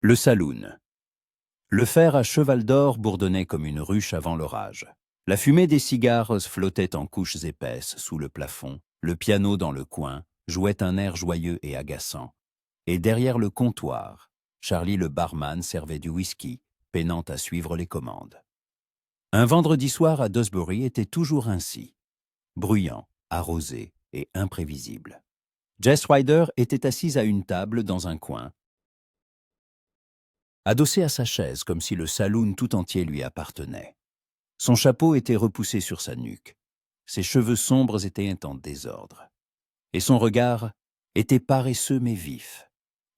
Le saloon. Le fer à cheval d'or bourdonnait comme une ruche avant l'orage. La fumée des cigares flottait en couches épaisses sous le plafond. Le piano dans le coin jouait un air joyeux et agaçant. Et derrière le comptoir, Charlie le barman servait du whisky, peinant à suivre les commandes. Un vendredi soir à Dewsbury était toujours ainsi, bruyant, arrosé et imprévisible. Jess Ryder était assise à une table dans un coin, adossé à sa chaise comme si le saloon tout entier lui appartenait. Son chapeau était repoussé sur sa nuque. Ses cheveux sombres étaient en désordre. Et son regard était paresseux mais vif,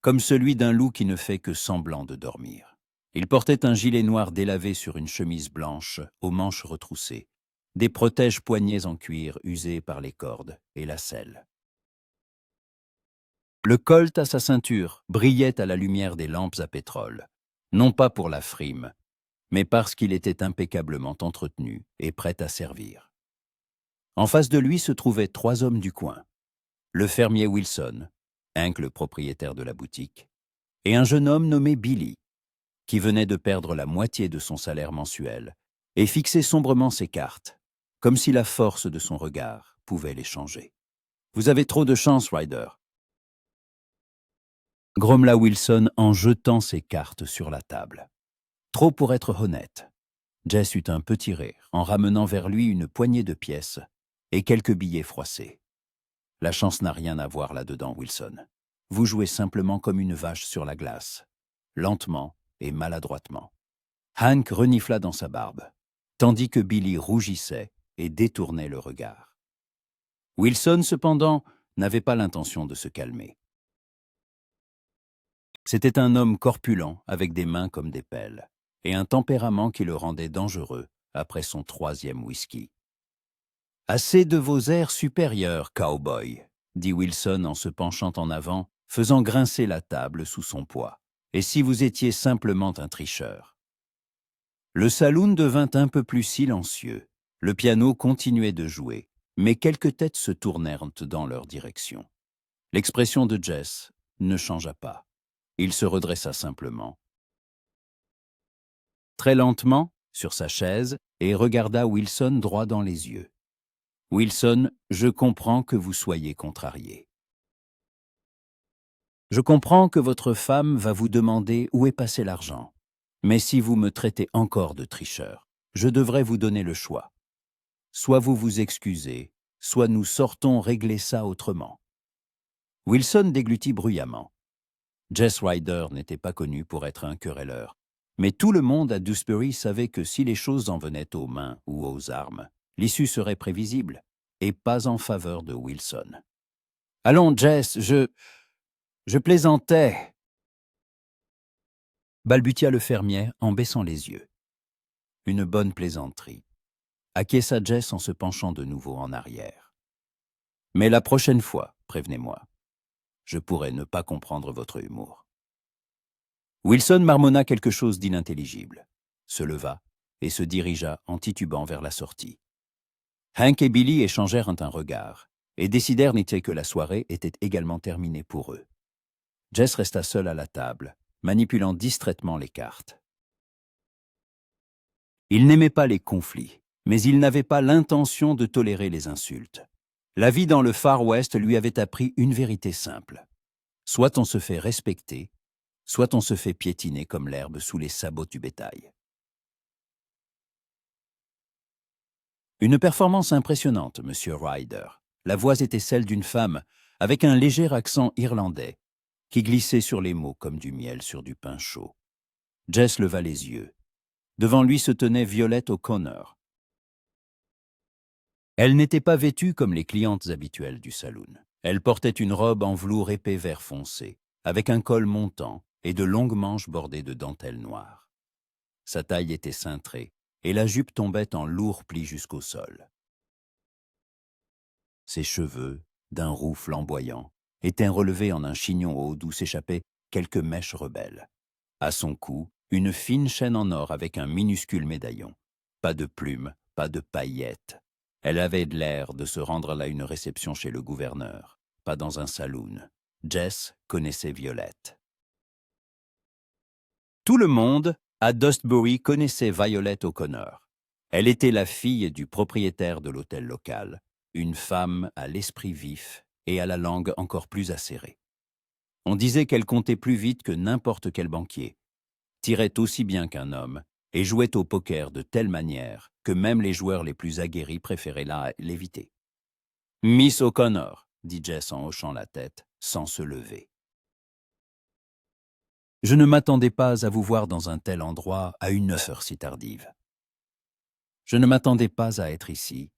comme celui d'un loup qui ne fait que semblant de dormir. Il portait un gilet noir délavé sur une chemise blanche aux manches retroussées, des protège-poignets en cuir usés par les cordes et la selle. Le colt à sa ceinture brillait à la lumière des lampes à pétrole, non pas pour la frime, mais parce qu'il était impeccablement entretenu et prêt à servir. En face de lui se trouvaient 3 hommes du coin. Le fermier Wilson, Hank le propriétaire de la boutique, et un jeune homme nommé Billy, qui venait de perdre la moitié de son salaire mensuel et fixait sombrement ses cartes, comme si la force de son regard pouvait les changer. « Vous avez trop de chance, Ryder », grommela Wilson en jetant ses cartes sur la table. Trop pour être honnête. Jess eut un petit rire en ramenant vers lui une poignée de pièces et quelques billets froissés. La chance n'a rien à voir là-dedans, Wilson. Vous jouez simplement comme une vache sur la glace, lentement et maladroitement. Hank renifla dans sa barbe, tandis que Billy rougissait et détournait le regard. Wilson, cependant, n'avait pas l'intention de se calmer. C'était un homme corpulent, avec des mains comme des pelles, et un tempérament qui le rendait dangereux après son 3e whisky. « Assez de vos airs supérieurs, cowboy », dit Wilson en se penchant en avant, faisant grincer la table sous son poids. « Et si vous étiez simplement un tricheur ?» Le saloon devint un peu plus silencieux. Le piano continuait de jouer, mais quelques têtes se tournèrent dans leur direction. L'expression de Jess ne changea pas. Il se redressa simplement, très lentement, sur sa chaise, et regarda Wilson droit dans les yeux. « Wilson, je comprends que vous soyez contrarié. Je comprends que votre femme va vous demander où est passé l'argent. Mais si vous me traitez encore de tricheur, je devrais vous donner le choix. Soit vous vous excusez, soit nous sortons régler ça autrement. » Wilson déglutit bruyamment. Jess Ryder n'était pas connu pour être un querelleur, mais tout le monde à Dewsbury savait que si les choses en venaient aux mains ou aux armes, l'issue serait prévisible, et pas en faveur de Wilson. « Allons, Jess, je plaisantais !» balbutia le fermier en baissant les yeux. « Une bonne plaisanterie », acquiesça Jess en se penchant de nouveau en arrière. « Mais la prochaine fois, prévenez-moi, je pourrais ne pas comprendre votre humour. » Wilson marmonna quelque chose d'inintelligible, se leva et se dirigea en titubant vers la sortie. Hank et Billy échangèrent un regard et décidèrent que la soirée était également terminée pour eux. Jess resta seule à la table, manipulant distraitement les cartes. Il n'aimait pas les conflits, mais il n'avait pas l'intention de tolérer les insultes. La vie dans le Far West lui avait appris une vérité simple. Soit on se fait respecter, soit on se fait piétiner comme l'herbe sous les sabots du bétail. Une performance impressionnante, Monsieur Ryder. La voix était celle d'une femme, avec un léger accent irlandais, qui glissait sur les mots comme du miel sur du pain chaud. Jess leva les yeux. Devant lui se tenait Violette O'Connor. Elle n'était pas vêtue comme les clientes habituelles du saloon. Elle portait une robe en velours épais vert foncé, avec un col montant et de longues manches bordées de dentelle noire. Sa taille était cintrée, et la jupe tombait en lourds plis jusqu'au sol. Ses cheveux, d'un roux flamboyant, étaient relevés en un chignon haut d'où s'échappaient quelques mèches rebelles. À son cou, une fine chaîne en or avec un minuscule médaillon. Pas de plumes, pas de paillettes. Elle avait l'air de se rendre à une réception chez le gouverneur, pas dans un saloon. Jess connaissait Violette. Tout le monde à Dustbury connaissait Violet O'Connor. Elle était la fille du propriétaire de l'hôtel local, une femme à l'esprit vif et à la langue encore plus acérée. On disait qu'elle comptait plus vite que n'importe quel banquier, tirait aussi bien qu'un homme et jouait au poker de telle manière que même les joueurs les plus aguerris préféraient l'éviter. « Miss O'Connor », dit Jess en hochant la tête, sans se lever. « Je ne m'attendais pas à vous voir dans un tel endroit à une heure si tardive. »« Je ne m'attendais pas à être ici, »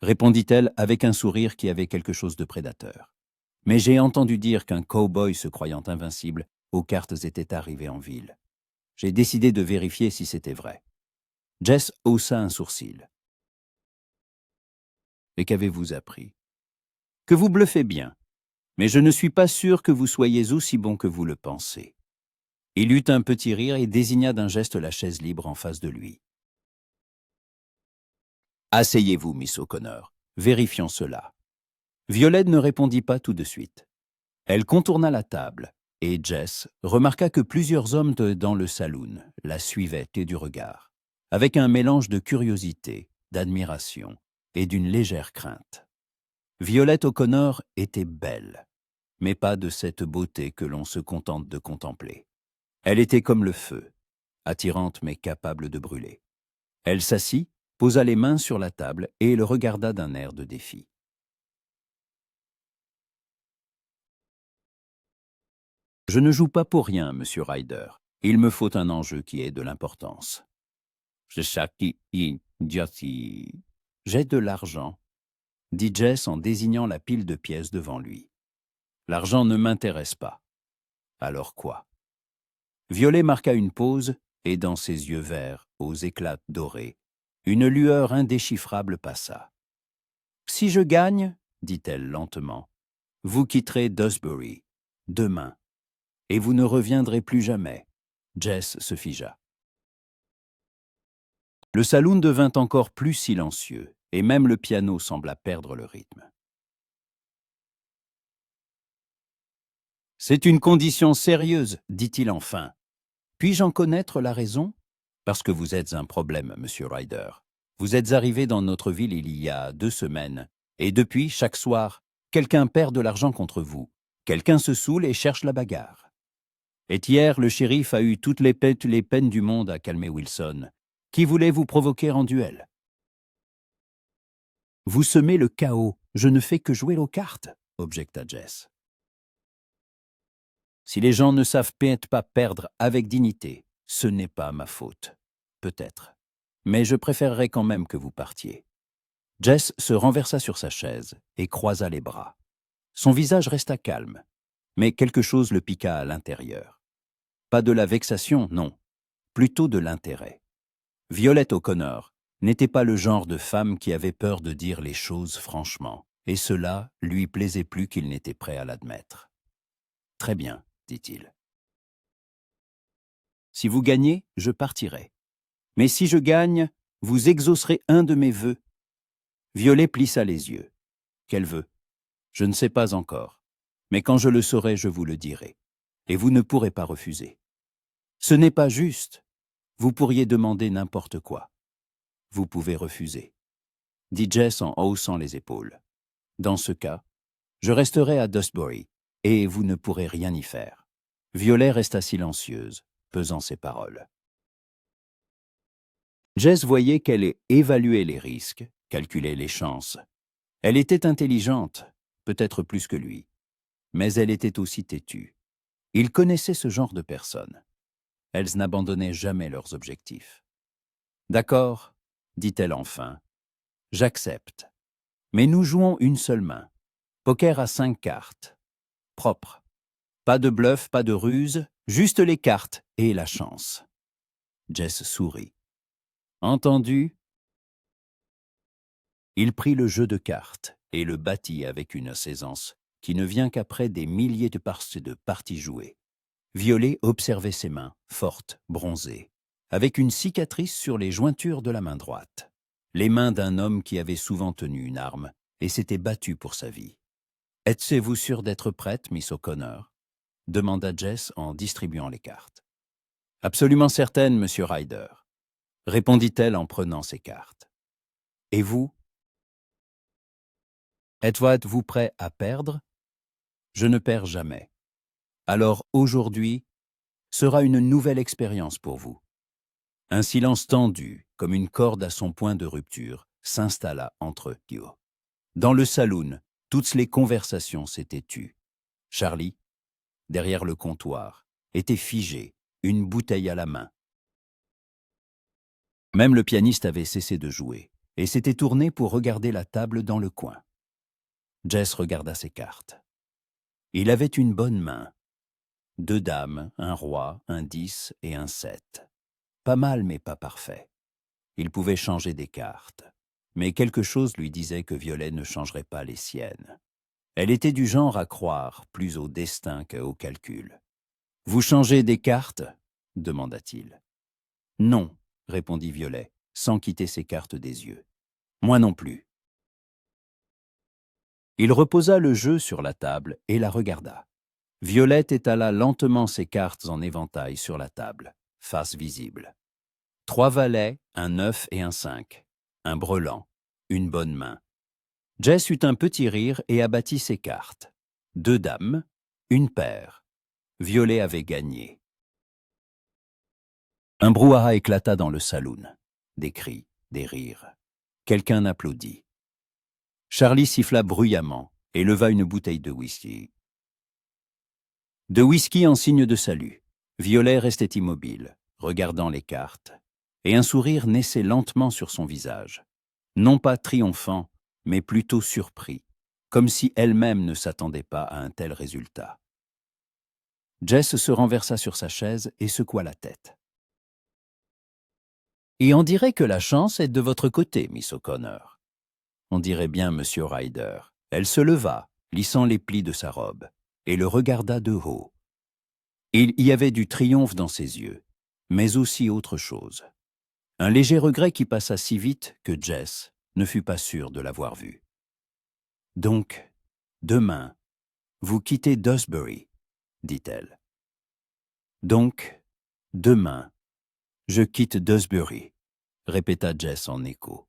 répondit-elle avec un sourire qui avait quelque chose de prédateur. « Mais j'ai entendu dire qu'un cow-boy se croyant invincible aux cartes était arrivé en ville. J'ai décidé de vérifier si c'était vrai. » Jess haussa un sourcil. « Et qu'avez-vous appris ?»« Que vous bluffez bien, mais je ne suis pas sûr que vous soyez aussi bon que vous le pensez. » Il eut un petit rire et désigna d'un geste la chaise libre en face de lui. « Asseyez-vous, Miss O'Connor. Vérifions cela. » Violette ne répondit pas tout de suite. Elle contourna la table, et Jess remarqua que plusieurs hommes dans le saloon la suivaient du regard, avec un mélange de curiosité, d'admiration et d'une légère crainte. Violette O'Connor était belle, mais pas de cette beauté que l'on se contente de contempler. Elle était comme le feu, attirante mais capable de brûler. Elle s'assit, posa les mains sur la table et le regarda d'un air de défi. « Je ne joue pas pour rien, Monsieur Ryder. Il me faut un enjeu qui ait de l'importance. »« J'ai de l'argent, » dit Jess en désignant la pile de pièces devant lui. « L'argent ne m'intéresse pas. »« Alors quoi ?» Violet marqua une pause, et dans ses yeux verts, aux éclats dorés, une lueur indéchiffrable passa. « Si je gagne, dit-elle lentement, vous quitterez Dustbury, demain, et vous ne reviendrez plus jamais. » Jess se figea. Le saloon devint encore plus silencieux, et même le piano sembla perdre le rythme. « C'est une condition sérieuse, dit-il enfin. Puis-je en connaître la raison ? Parce que vous êtes un problème, Monsieur Ryder. Vous êtes arrivé dans notre ville il y a 2 semaines, et depuis, chaque soir, quelqu'un perd de l'argent contre vous. Quelqu'un se saoule et cherche la bagarre. Et hier, le shérif a eu toutes les peines du monde à calmer Wilson, qui voulait vous provoquer en duel. Vous semez le chaos, je ne fais que jouer aux cartes, objecta Jess. Si les gens ne savent pas perdre avec dignité, ce n'est pas ma faute. Peut-être. Mais je préférerais quand même que vous partiez. Jess se renversa sur sa chaise et croisa les bras. Son visage resta calme, mais quelque chose le piqua à l'intérieur. Pas de la vexation, non, plutôt de l'intérêt. Violette O'Connor n'était pas le genre de femme qui avait peur de dire les choses franchement, et cela lui plaisait plus qu'il n'était prêt à l'admettre. « Très bien, » dit-il. « Si vous gagnez, je partirai. Mais si je gagne, vous exaucerez un de mes vœux. » Violet plissa les yeux. « Quel vœu ? Je ne sais pas encore. Mais quand je le saurai, je vous le dirai. Et vous ne pourrez pas refuser. Ce n'est pas juste. Vous pourriez demander n'importe quoi. Vous pouvez refuser. » dit Jess en haussant les épaules. « Dans ce cas, je resterai à Dustbury, et vous ne pourrez rien y faire. » Violet resta silencieuse, pesant ses paroles. Jess voyait qu'elle évaluait les risques, calculait les chances. Elle était intelligente, peut-être plus que lui, mais elle était aussi têtue. Il connaissait ce genre de personnes. Elles n'abandonnaient jamais leurs objectifs. « D'accord, » dit-elle enfin, « j'accepte. Mais nous jouons une seule main. Poker à 5 cartes. Propre. Pas de bluff, pas de ruse, juste les cartes et la chance. » Jess sourit. « Entendu ?» Il prit le jeu de cartes et le battit avec une aisance qui ne vient qu'après des milliers de parties jouées. Violet observait ses mains, fortes, bronzées, avec une cicatrice sur les jointures de la main droite. Les mains d'un homme qui avait souvent tenu une arme et s'était battu pour sa vie. « Êtes-vous sûre d'être prête, Miss O'Connor ?» demanda Jess en distribuant les cartes. Absolument certaine, monsieur Ryder, répondit-elle en prenant ses cartes. Et vous? Êtes-vous prêt à perdre? Je ne perds jamais. Alors aujourd'hui sera une nouvelle expérience pour vous. Un silence tendu, comme une corde à son point de rupture, s'installa entre eux. Dans le saloon, toutes les conversations s'étaient tues. Charlie, derrière le comptoir, était figé, une bouteille à la main. Même le pianiste avait cessé de jouer et s'était tourné pour regarder la table dans le coin. Jess regarda ses cartes. Il avait une bonne main. 2 dames, un roi, un 10 et un 7. Pas mal, mais pas parfait. Il pouvait changer des cartes. Mais quelque chose lui disait que Violet ne changerait pas les siennes. Elle était du genre à croire plus au destin qu'au calcul. « Vous changez des cartes » demanda-t-il. « Non » répondit Violet, sans quitter ses cartes des yeux. « Moi non plus. » Il reposa le jeu sur la table et la regarda. Violette étala lentement ses cartes en éventail sur la table, face visible. 3 valets, un 9 et un 5. Un brelan, une bonne main. Jess eut un petit rire et abattit ses cartes. 2 dames, une paire. Violet avait gagné. Un brouhaha éclata dans le saloon. Des cris, des rires. Quelqu'un applaudit. Charlie siffla bruyamment et leva une bouteille de whisky. De whisky en signe de salut. Violet restait immobile, regardant les cartes, et un sourire naissait lentement sur son visage. Non pas triomphant, mais plutôt surpris, comme si elle-même ne s'attendait pas à un tel résultat. Jess se renversa sur sa chaise et secoua la tête. « Et on dirait que la chance est de votre côté, Miss O'Connor. » On dirait bien, Monsieur Ryder. Elle se leva, lissant les plis de sa robe, et le regarda de haut. Il y avait du triomphe dans ses yeux, mais aussi autre chose. Un léger regret qui passa si vite que Jess ne fut pas sûre de l'avoir vu. « Donc, demain, vous quittez Dewsbury, dit-elle. « Donc, demain, je quitte Dewsbury, répéta Jess en écho.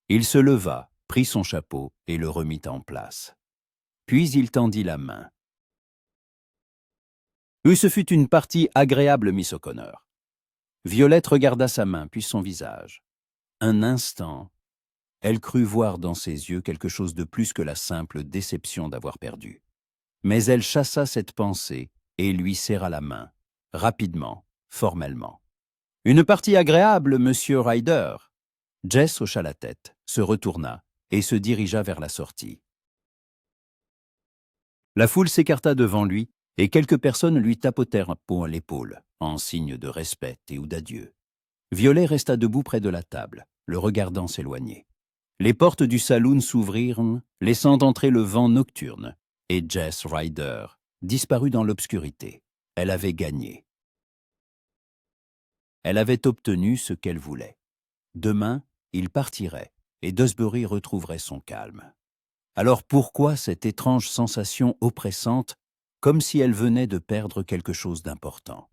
Il se leva, prit son chapeau et le remit en place. Puis il tendit la main. Ce fut une partie agréable, Miss O'Connor. Violette regarda sa main, puis son visage. Un instant, elle crut voir dans ses yeux quelque chose de plus que la simple déception d'avoir perdu. Mais elle chassa cette pensée et lui serra la main, rapidement, formellement. « Une partie agréable, Monsieur Ryder !» Jess hocha la tête, se retourna et se dirigea vers la sortie. La foule s'écarta devant lui et quelques personnes lui tapotèrent pour l'épaule, en signe de respect et ou d'adieu. Violet resta debout près de la table, le regardant s'éloigner. Les portes du saloon s'ouvrirent, laissant entrer le vent nocturne, et Jess Ryder disparut dans l'obscurité. Elle avait gagné. Elle avait obtenu ce qu'elle voulait. Demain, il partirait, et Dewsbury retrouverait son calme. Alors pourquoi cette étrange sensation oppressante, comme si elle venait de perdre quelque chose d'important?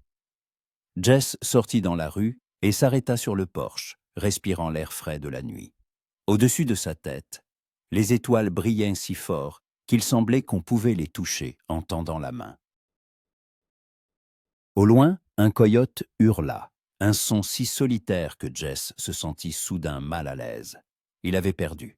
Jess sortit dans la rue et s'arrêta sur le porche, respirant l'air frais de la nuit. Au-dessus de sa tête, les étoiles brillaient si fort qu'il semblait qu'on pouvait les toucher en tendant la main. Au loin, un coyote hurla, un son si solitaire que Jess se sentit soudain mal à l'aise. Il avait perdu.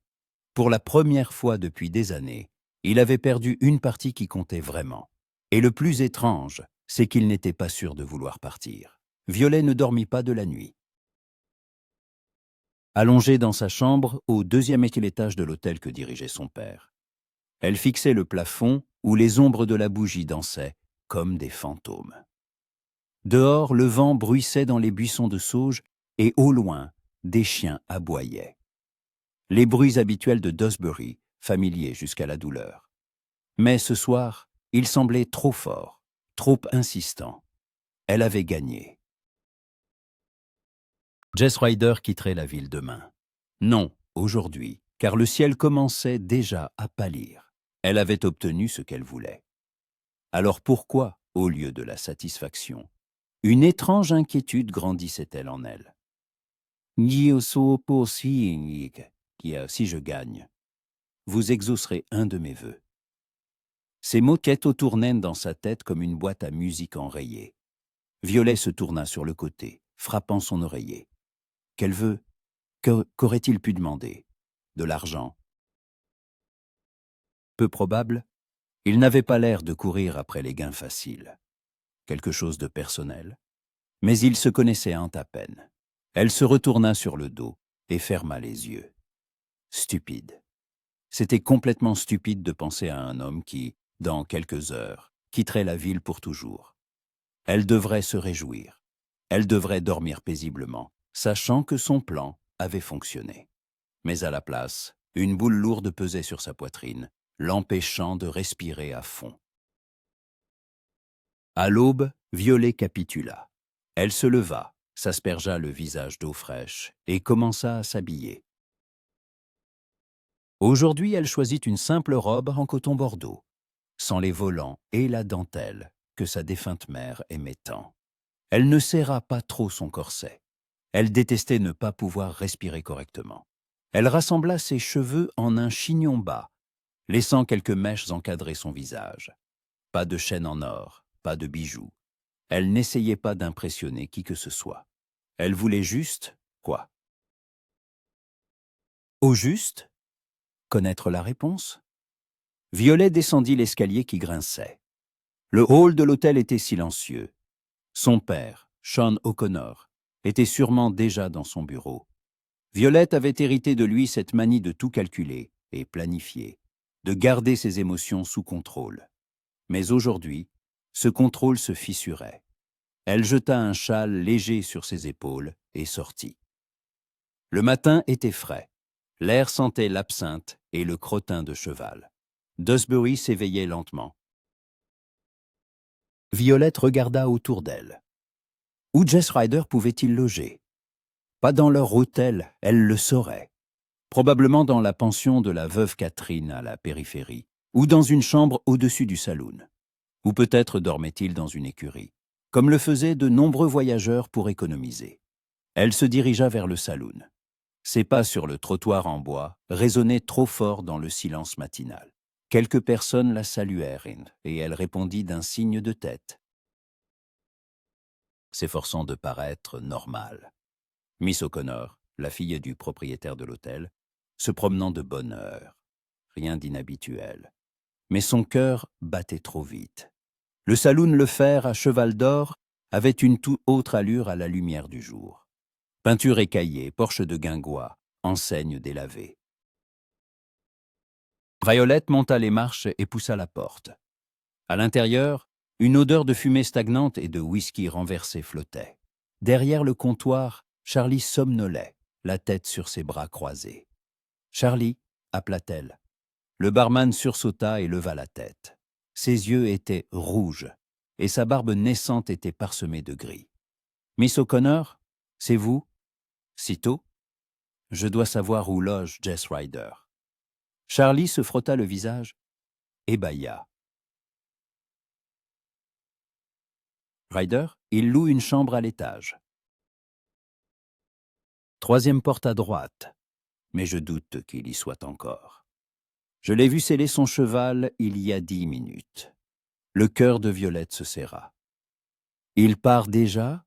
Pour la première fois depuis des années, il avait perdu une partie qui comptait vraiment. Et le plus étrange, c'est qu'il n'était pas sûr de vouloir partir. Violet ne dormit pas de la nuit. Allongée dans sa chambre, au 2e étage de l'hôtel que dirigeait son père. Elle fixait le plafond où les ombres de la bougie dansaient comme des fantômes. Dehors, le vent bruissait dans les buissons de sauge et au loin, des chiens aboyaient. Les bruits habituels de Dewsbury, familiers jusqu'à la douleur. Mais ce soir, il semblait trop fort, trop insistant. Elle avait gagné. Jess Ryder quitterait la ville demain. Non, aujourd'hui, car le ciel commençait déjà à pâlir. Elle avait obtenu ce qu'elle voulait. Alors pourquoi, au lieu de la satisfaction, Une étrange inquiétude grandissait-elle en elle. Si je gagne, vous exaucerez un de mes vœux. Ces mots tournaient dans sa tête comme une boîte à musique enrayée. Violet se tourna sur le côté, frappant son oreiller. Quel vœu? Qu'aurait-il pu demander? De l'argent? Peu probable, il n'avait pas l'air de courir après les gains faciles. Quelque chose de personnel. Mais ils se connaissaient à peine. Elle se retourna sur le dos et ferma les yeux. Stupide. C'était complètement stupide de penser à un homme qui, dans quelques heures, quitterait la ville pour toujours. Elle devrait se réjouir. Elle devrait dormir paisiblement, sachant que son plan avait fonctionné. Mais à la place, une boule lourde pesait sur sa poitrine, l'empêchant de respirer à fond. À l'aube, Violet capitula. Elle se leva, s'aspergea le visage d'eau fraîche et commença à s'habiller. Aujourd'hui, elle choisit une simple robe en coton bordeaux, sans les volants et la dentelle que sa défunte mère aimait tant. Elle ne serra pas trop son corset. Elle détestait ne pas pouvoir respirer correctement. Elle rassembla ses cheveux en un chignon bas, laissant quelques mèches encadrer son visage. Pas de chaîne en or, pas de bijoux. Elle n'essayait pas d'impressionner qui que ce soit. Elle voulait juste, quoi? Au juste? Connaître la réponse? Violet descendit l'escalier qui grinçait. Le hall de l'hôtel était silencieux. Son père, Sean O'Connor, était sûrement déjà dans son bureau. Violette avait hérité de lui cette manie de tout calculer et planifier, de garder ses émotions sous contrôle. Mais aujourd'hui, ce contrôle se fissurait. Elle jeta un châle léger sur ses épaules et sortit. Le matin était frais. L'air sentait l'absinthe et le crottin de cheval. Dewsbury s'éveillait lentement. Violette regarda autour d'elle. Où Jess Rider pouvait-il loger? Pas dans leur hôtel, elle le saurait. Probablement dans la pension de la veuve Catherine à la périphérie, ou dans une chambre au-dessus du saloon. Ou peut-être dormait-il dans une écurie, comme le faisaient de nombreux voyageurs pour économiser. Elle se dirigea vers le saloon. Ses pas sur le trottoir en bois résonnaient trop fort dans le silence matinal. Quelques personnes la saluèrent et elle répondit d'un signe de tête, s'efforçant de paraître normale. Miss O'Connor, la fille du propriétaire de l'hôtel, se promenant de bonne heure. Rien d'inhabituel. Mais son cœur battait trop vite. Le saloon Le Fer à Cheval d'Or avait une toute autre allure à la lumière du jour. Peinture écaillée, porche de guingois, enseigne délavée. Violette monta les marches et poussa la porte. À l'intérieur, une odeur de fumée stagnante et de whisky renversé flottait. Derrière le comptoir, Charlie somnolait, la tête sur ses bras croisés. « Charlie » appela-t-elle. Le barman sursauta et leva la tête. Ses yeux étaient rouges et sa barbe naissante était parsemée de gris. « Miss O'Connor, c'est vous? Si tôt? Je dois savoir où loge Jess Rider. » Charlie se frotta le visage et bâilla. « Rider, il loue une chambre à l'étage. Troisième porte à droite, mais je doute qu'il y soit encore. Je l'ai vu sceller son cheval il y a 10 minutes. » Le cœur de Violette se serra. « Il part déjà?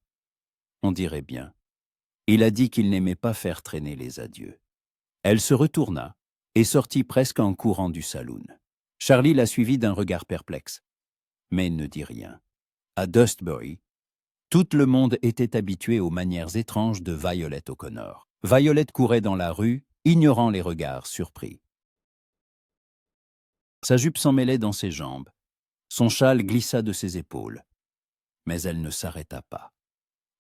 On dirait bien. Il a dit qu'il n'aimait pas faire traîner les adieux. » Elle se retourna et sortit presque en courant du saloon. Charlie la suivit d'un regard perplexe, mais ne dit rien. À Dewsbury, tout le monde était habitué aux manières étranges de Violette O'Connor. Violette courait dans la rue, ignorant les regards surpris. Sa jupe s'emmêlait dans ses jambes. Son châle glissa de ses épaules. Mais elle ne s'arrêta pas.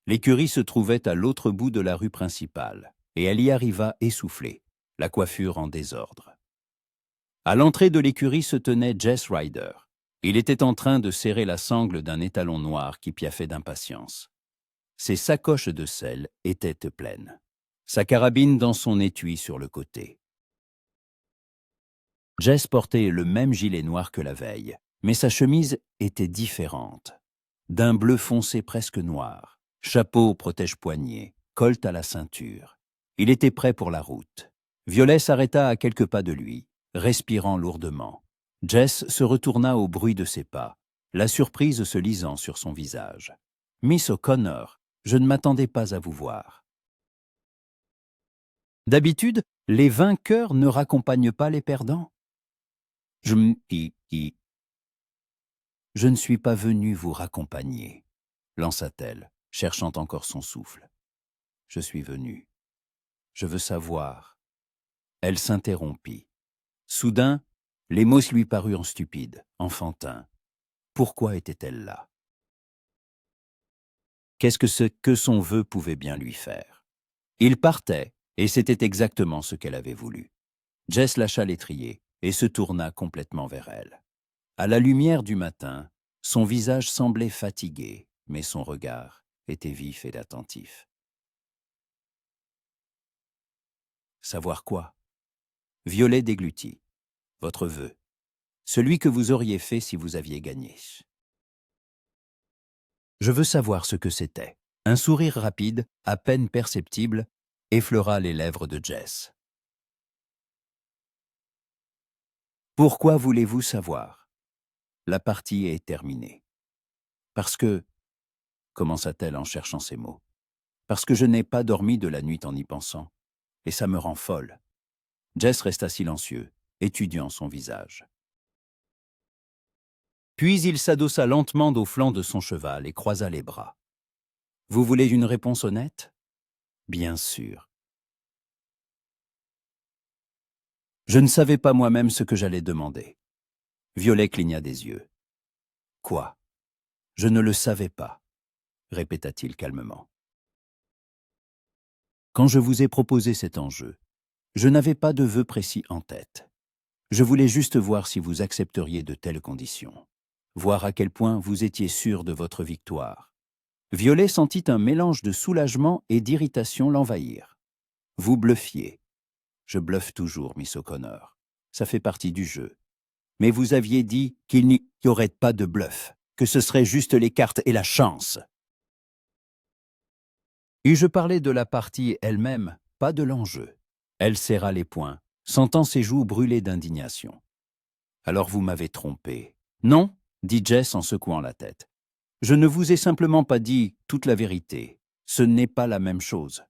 L'écurie se trouvait à l'autre bout de la rue principale, et elle y arriva essoufflée, la coiffure en désordre. À l'entrée de l'écurie se tenait Jess Rider. Il était en train de serrer la sangle d'un étalon noir qui piaffait d'impatience. Ses sacoches de sel étaient pleines. Sa carabine dans son étui sur le côté. Jess portait le même gilet noir que la veille, mais sa chemise était différente. d'un bleu foncé presque noir, chapeau protège-poignet, colt à la ceinture. Il était prêt pour la route. Violet s'arrêta à quelques pas de lui, respirant lourdement. Jess se retourna au bruit de ses pas, la surprise se lisant sur son visage. « Miss O'Connor, je ne m'attendais pas à vous voir. » D'habitude, les vainqueurs ne raccompagnent pas les perdants. Je ne suis pas venu vous raccompagner, lança-t-elle, cherchant encore son souffle. Je suis venu. Je veux savoir. Elle s'interrompit. Soudain, les mots lui parurent stupides, enfantins. Pourquoi était-elle là? Qu'est-ce que son vœu pouvait bien lui faire? Il partait, et c'était exactement ce qu'elle avait voulu. Jess lâcha l'étrier et se tourna complètement vers elle. À la lumière du matin, son visage semblait fatigué, mais son regard était vif et attentif. Savoir quoi? Violet déglutit. Votre vœu. Celui que vous auriez fait si vous aviez gagné. Je veux savoir ce que c'était. Un sourire rapide, à peine perceptible, effleura les lèvres de Jess. Pourquoi voulez-vous savoir? La partie est terminée. Parce que, commença-t-elle en cherchant ses mots, parce que je n'ai pas dormi de la nuit en y pensant, et ça me rend folle. Jess resta silencieux, étudiant son visage. Puis il s'adossa lentement au flanc de son cheval et croisa les bras. Vous voulez une réponse honnête? Bien sûr. Je ne savais pas moi-même ce que j'allais demander. Violet cligna des yeux. Quoi? Je ne le savais pas, répéta-t-il calmement. Quand je vous ai proposé cet enjeu, je n'avais pas de vœu précis en tête. Je voulais juste voir si vous accepteriez de telles conditions, voir à quel point vous étiez sûr de votre victoire. Violet sentit un mélange de soulagement et d'irritation l'envahir. Vous bluffiez. Je bluffe toujours, Miss O'Connor. Ça fait partie du jeu. Mais vous aviez dit qu'il n'y aurait pas de bluff, que ce serait juste les cartes et la chance. Et je parlais de la partie elle-même, pas de l'enjeu. Elle serra les poings, sentant ses joues brûler d'indignation. Alors vous m'avez trompé. Non, dit Jess en secouant la tête. Je ne vous ai simplement pas dit toute la vérité. Ce n'est pas la même chose.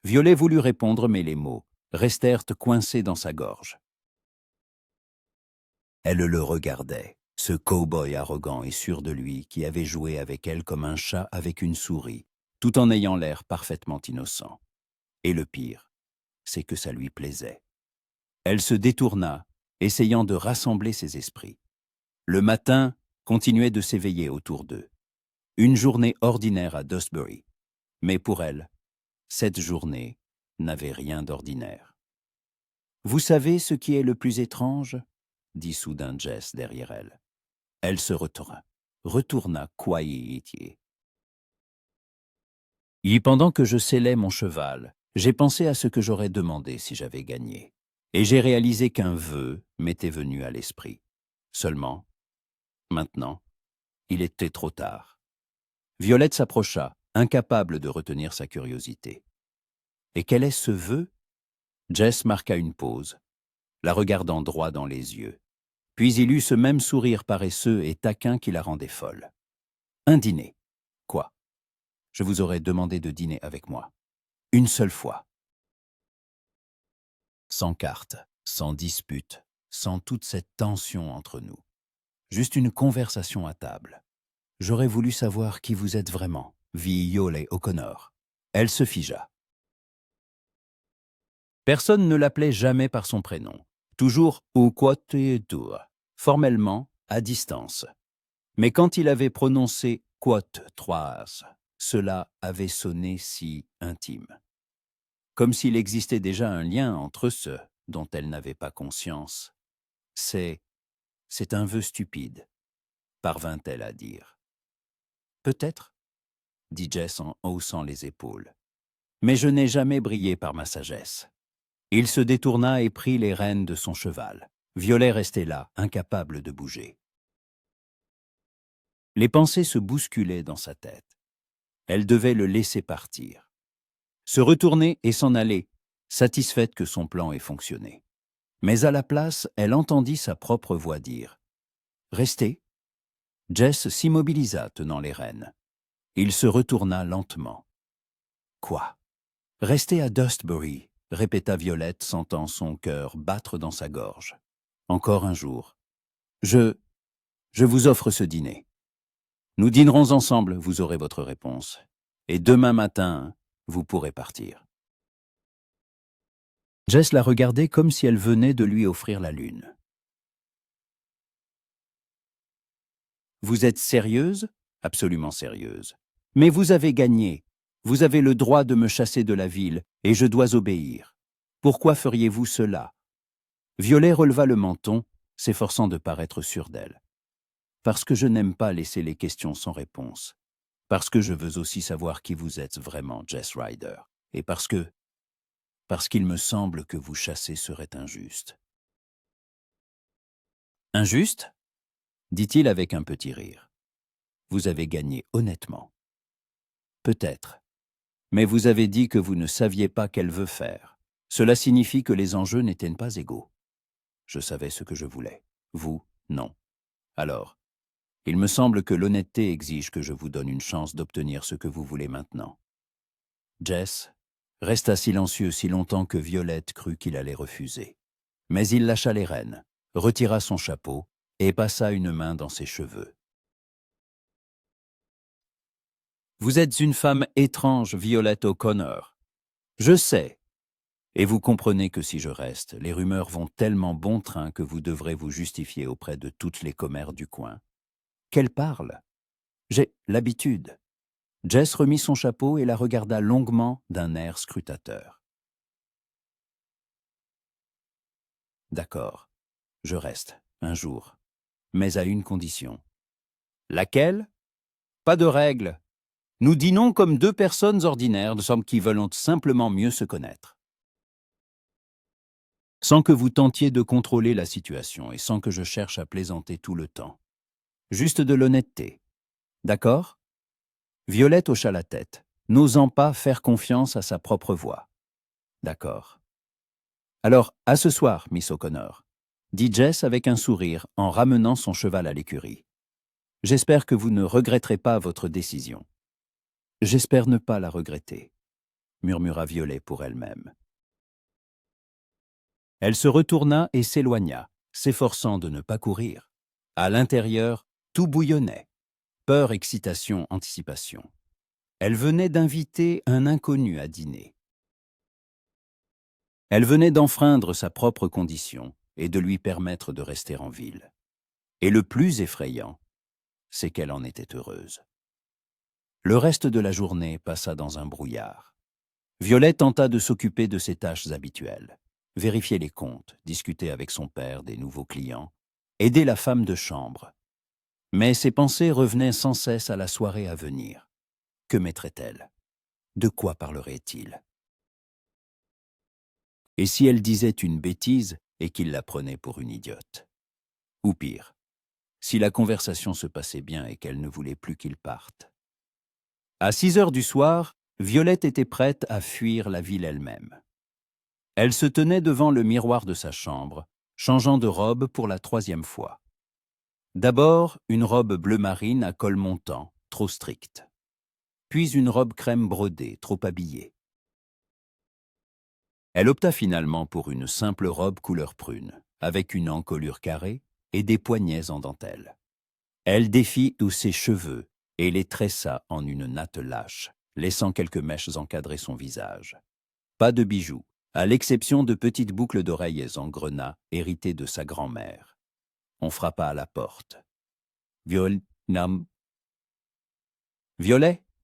Violet voulut répondre, mais les mots restèrent coincés dans sa gorge. Elle le regardait, ce cow-boy arrogant et sûr de lui qui avait joué avec elle comme un chat avec une souris, tout en ayant l'air parfaitement innocent. Et le pire, c'est que ça lui plaisait. Elle se détourna, essayant de rassembler ses esprits. Le matin continuait de s'éveiller autour d'eux. Une journée ordinaire à Dustbury. Mais pour elle, cette journée n'avait rien d'ordinaire. « Vous savez ce qui est le plus étrange ?» dit soudain Jess derrière elle. Elle se retourna quietée. Et pendant que je sellais mon cheval, j'ai pensé à ce que j'aurais demandé si j'avais gagné. Et j'ai réalisé qu'un vœu m'était venu à l'esprit. Seulement, maintenant, il était trop tard. Violette s'approcha, incapable de retenir sa curiosité. « Et quel est ce vœu ?» Jess marqua une pause, la regardant droit dans les yeux. Puis il eut ce même sourire paresseux et taquin qui la rendait folle. « Un dîner. Quoi? Je vous aurais demandé de dîner avec moi. Une seule fois. Sans carte, sans dispute, sans toute cette tension entre nous. Juste une conversation à table. J'aurais voulu savoir qui vous êtes vraiment, Violet O'Connor. » Elle se figea. Personne ne l'appelait jamais par son prénom, toujours au quatuor, formellement à distance. Mais quand il avait prononcé quat-trois, cela avait sonné si intime. Comme s'il existait déjà un lien entre ceux dont elle n'avait pas conscience. C'est un vœu stupide, parvint-elle à dire. Peut-être, dit Jess en haussant les épaules. Mais je n'ai jamais brillé par ma sagesse. Il se détourna et prit les rênes de son cheval. Violet restait là, incapable de bouger. Les pensées se bousculaient dans sa tête. Elle devait le laisser partir. Se retourner et s'en aller, satisfaite que son plan ait fonctionné. Mais à la place, elle entendit sa propre voix dire « Restez ». Jess s'immobilisa, tenant les rênes. Il se retourna lentement. « Quoi ? Rester à Dustbury », répéta Violette, sentant son cœur battre dans sa gorge. « Encore un jour. Je vous offre ce dîner. Nous dînerons ensemble, vous aurez votre réponse. Et demain matin, vous pourrez partir. » Jess la regardait comme si elle venait de lui offrir la lune. « Vous êtes sérieuse ? Absolument sérieuse. Mais vous avez gagné. Vous avez le droit de me chasser de la ville, et je dois obéir. Pourquoi feriez-vous cela ?» Violet releva le menton, s'efforçant de paraître sûre d'elle. « Parce que je n'aime pas laisser les questions sans réponse. Parce que je veux aussi savoir qui vous êtes vraiment, Jess Rider. Et parce qu'il me semble que vous chasser serait injuste. » « Injuste ?» dit-il avec un petit rire. « Vous avez gagné honnêtement. » « Peut-être. Mais vous avez dit que vous ne saviez pas qu'elle veut faire. Cela signifie que les enjeux n'étaient pas égaux. Je savais ce que je voulais. Vous, non. Alors, il me semble que l'honnêteté exige que je vous donne une chance d'obtenir ce que vous voulez maintenant. » Jess resta silencieux si longtemps que Violette crut qu'il allait refuser. Mais il lâcha les rênes, retira son chapeau et passa une main dans ses cheveux. « Vous êtes une femme étrange, Violette O'Connor. Je sais. Et vous comprenez que si je reste, les rumeurs vont tellement bon train que vous devrez vous justifier auprès de toutes les commères du coin. Qu'elle parle. J'ai l'habitude. » Jess remit son chapeau et la regarda longuement d'un air scrutateur. « D'accord, je reste, un jour, mais à une condition. »« Laquelle ? » ?»« Pas de règle. Nous dînons comme deux personnes ordinaires, nous sommes qui veulent simplement mieux se connaître. Sans que vous tentiez de contrôler la situation et sans que je cherche à plaisanter tout le temps. Juste de l'honnêteté. D'accord ? » Violette hocha la tête, n'osant pas faire confiance à sa propre voix. « D'accord. »« Alors, à ce soir, Miss O'Connor, » dit Jess avec un sourire en ramenant son cheval à l'écurie. « J'espère que vous ne regretterez pas votre décision. »« J'espère ne pas la regretter, » murmura Violet pour elle-même. Elle se retourna et s'éloigna, s'efforçant de ne pas courir. À l'intérieur, tout bouillonnait. Peur, excitation, anticipation. Elle venait d'inviter un inconnu à dîner. Elle venait d'enfreindre sa propre condition et de lui permettre de rester en ville. Et le plus effrayant, c'est qu'elle en était heureuse. Le reste de la journée passa dans un brouillard. Violet tenta de s'occuper de ses tâches habituelles. Vérifier les comptes, discuter avec son père des nouveaux clients, aider la femme de chambre. Mais ses pensées revenaient sans cesse à la soirée à venir. Que mettrait-elle ? De quoi parlerait-il ? Et si elle disait une bêtise et qu'il la prenait pour une idiote ? Ou pire, si la conversation se passait bien et qu'elle ne voulait plus qu'il parte. À 6 heures du soir, Violette était prête à fuir la ville elle-même. Elle se tenait devant le miroir de sa chambre, changeant de robe pour la 3e fois. D'abord, une robe bleu marine à col montant, trop stricte. Puis une robe crème brodée, trop habillée. Elle opta finalement pour une simple robe couleur prune, avec une encolure carrée et des poignets en dentelle. Elle défit tous ses cheveux et les tressa en une natte lâche, laissant quelques mèches encadrer son visage. Pas de bijoux, à l'exception de petites boucles d'oreilles en grenat héritées de sa grand-mère. On frappa à la porte. « Violet,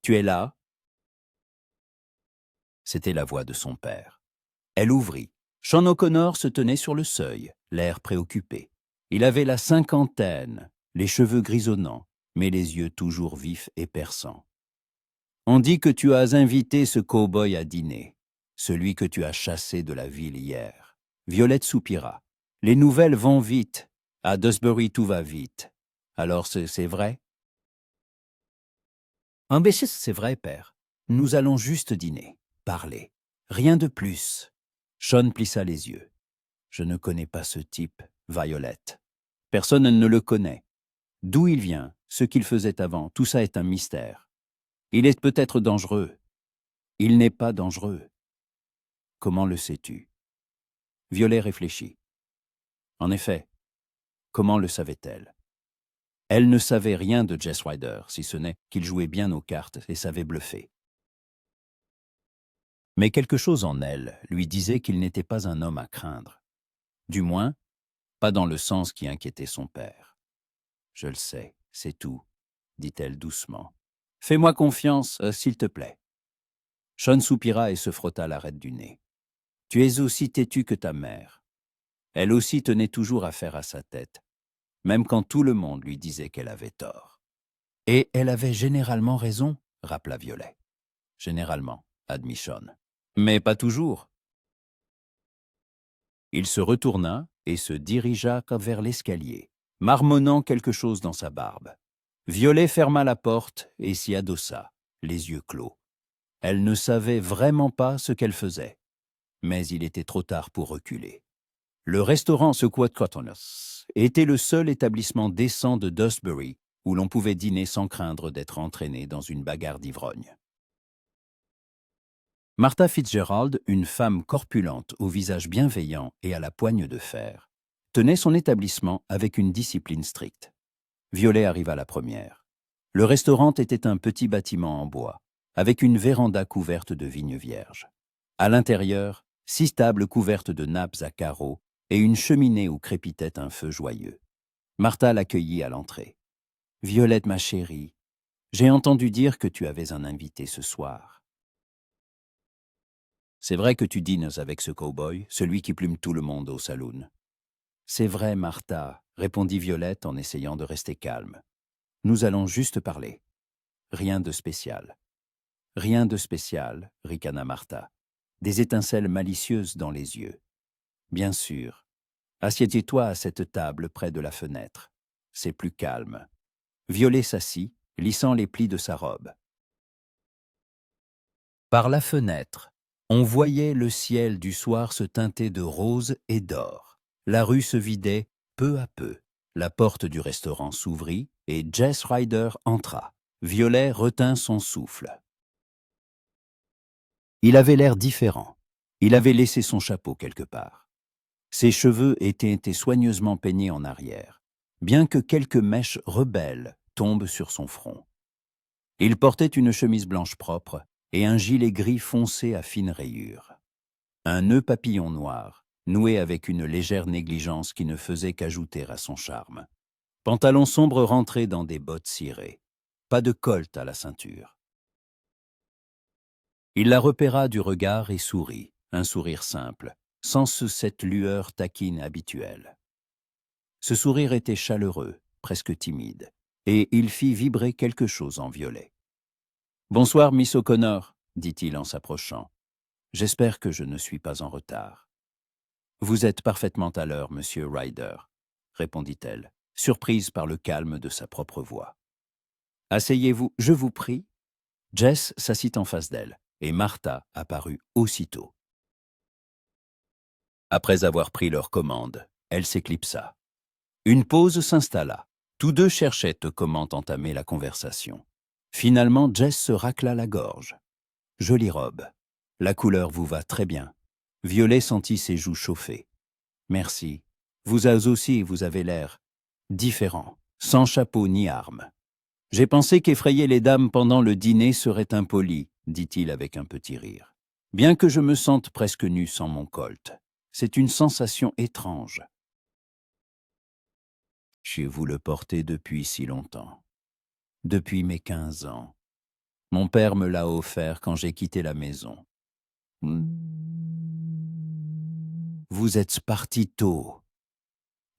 tu es là ?» C'était la voix de son père. Elle ouvrit. Sean O'Connor se tenait sur le seuil, l'air préoccupé. Il avait la cinquantaine, les cheveux grisonnants, mais les yeux toujours vifs et perçants. « On dit que tu as invité ce cow-boy à dîner, celui que tu as chassé de la ville hier. » Violette soupira. « Les nouvelles vont vite. À Dustbury, tout va vite. Alors c'est vrai ? Imbécile, c'est vrai, père. Nous allons juste dîner, parler. Rien de plus. Sean plissa les yeux. Je ne connais pas ce type, Violette. Personne ne le connaît. D'où il vient, ce qu'il faisait avant, tout ça est un mystère. Il est peut-être dangereux. Il n'est pas dangereux. Comment le sais-tu? Violet réfléchit. En effet, comment le savait-elle? Elle ne savait rien de Jess Rider, si ce n'est qu'il jouait bien aux cartes et savait bluffer. Mais quelque chose en elle lui disait qu'il n'était pas un homme à craindre. Du moins, pas dans le sens qui inquiétait son père. « Je le sais, c'est tout, » dit-elle doucement. « Fais-moi confiance, s'il te plaît. » Sean soupira et se frotta l'arête du nez. « Tu es aussi têtu que ta mère. » Elle aussi tenait toujours affaire à sa tête, même quand tout le monde lui disait qu'elle avait tort. « Et elle avait généralement raison, » rappela Violet. « Généralement, » admit Sean. « Mais pas toujours. » Il se retourna et se dirigea vers l'escalier, marmonnant quelque chose dans sa barbe. Violet ferma la porte et s'y adossa, les yeux clos. Elle ne savait vraiment pas ce qu'elle faisait, mais il était trop tard pour reculer. Le restaurant Sequoia Cottoners était le seul établissement décent de Dustbury où l'on pouvait dîner sans craindre d'être entraîné dans une bagarre d'ivrogne. Martha Fitzgerald, une femme corpulente au visage bienveillant et à la poigne de fer, tenait son établissement avec une discipline stricte. Violet arriva la première. Le restaurant était un petit bâtiment en bois, avec une véranda couverte de vignes vierges. À l'intérieur, 6 tables couvertes de nappes à carreaux et une cheminée où crépitait un feu joyeux. Martha l'accueillit à l'entrée. « Violette, ma chérie, j'ai entendu dire que tu avais un invité ce soir. » « C'est vrai que tu dînes avec ce cow-boy, celui qui plume tout le monde au saloon. »« C'est vrai, Martha, » répondit Violette en essayant de rester calme. « Nous allons juste parler. Rien de spécial. »« Rien de spécial, » ricana Martha, des étincelles malicieuses dans les yeux. « Bien sûr. Assieds-toi à cette table près de la fenêtre. C'est plus calme. » Violet s'assit, lissant les plis de sa robe. Par la fenêtre, on voyait le ciel du soir se teinter de rose et d'or. La rue se vidait peu à peu. La porte du restaurant s'ouvrit et Jess Rider entra. Violet retint son souffle. Il avait l'air différent. Il avait laissé son chapeau quelque part. Ses cheveux étaient été soigneusement peignés en arrière, bien que quelques mèches rebelles tombent sur son front. Il portait une chemise blanche propre et un gilet gris foncé à fines rayures. Un nœud papillon noir, noué avec une légère négligence qui ne faisait qu'ajouter à son charme. Pantalon sombre rentré dans des bottes cirées. Pas de colt à la ceinture. Il la repéra du regard et sourit, un sourire simple, sans cette lueur taquine habituelle. Ce sourire était chaleureux, presque timide, et il fit vibrer quelque chose en Violet. « Bonsoir, Miss O'Connor, » dit-il en s'approchant. « J'espère que je ne suis pas en retard. »« Vous êtes parfaitement à l'heure, Monsieur Ryder, » répondit-elle, surprise par le calme de sa propre voix. « Asseyez-vous, je vous prie. » Jess s'assit en face d'elle, et Martha apparut aussitôt. Après avoir pris leur commande, elle s'éclipsa. Une pause s'installa. Tous deux cherchaient comment entamer la conversation. Finalement, Jess se racla la gorge. « Jolie robe. La couleur vous va très bien. » Violet sentit ses joues chauffer. « Merci. Vous aussi, vous avez l'air différent, sans chapeau ni arme. »« J'ai pensé qu'effrayer les dames pendant le dîner serait impoli, » dit-il avec un petit rire. « Bien que je me sente presque nu sans mon colt. C'est une sensation étrange. »« Je vous le portais depuis si longtemps. Depuis mes 15 ans. Mon père me l'a offert quand j'ai quitté la maison. » Vous êtes parti tôt.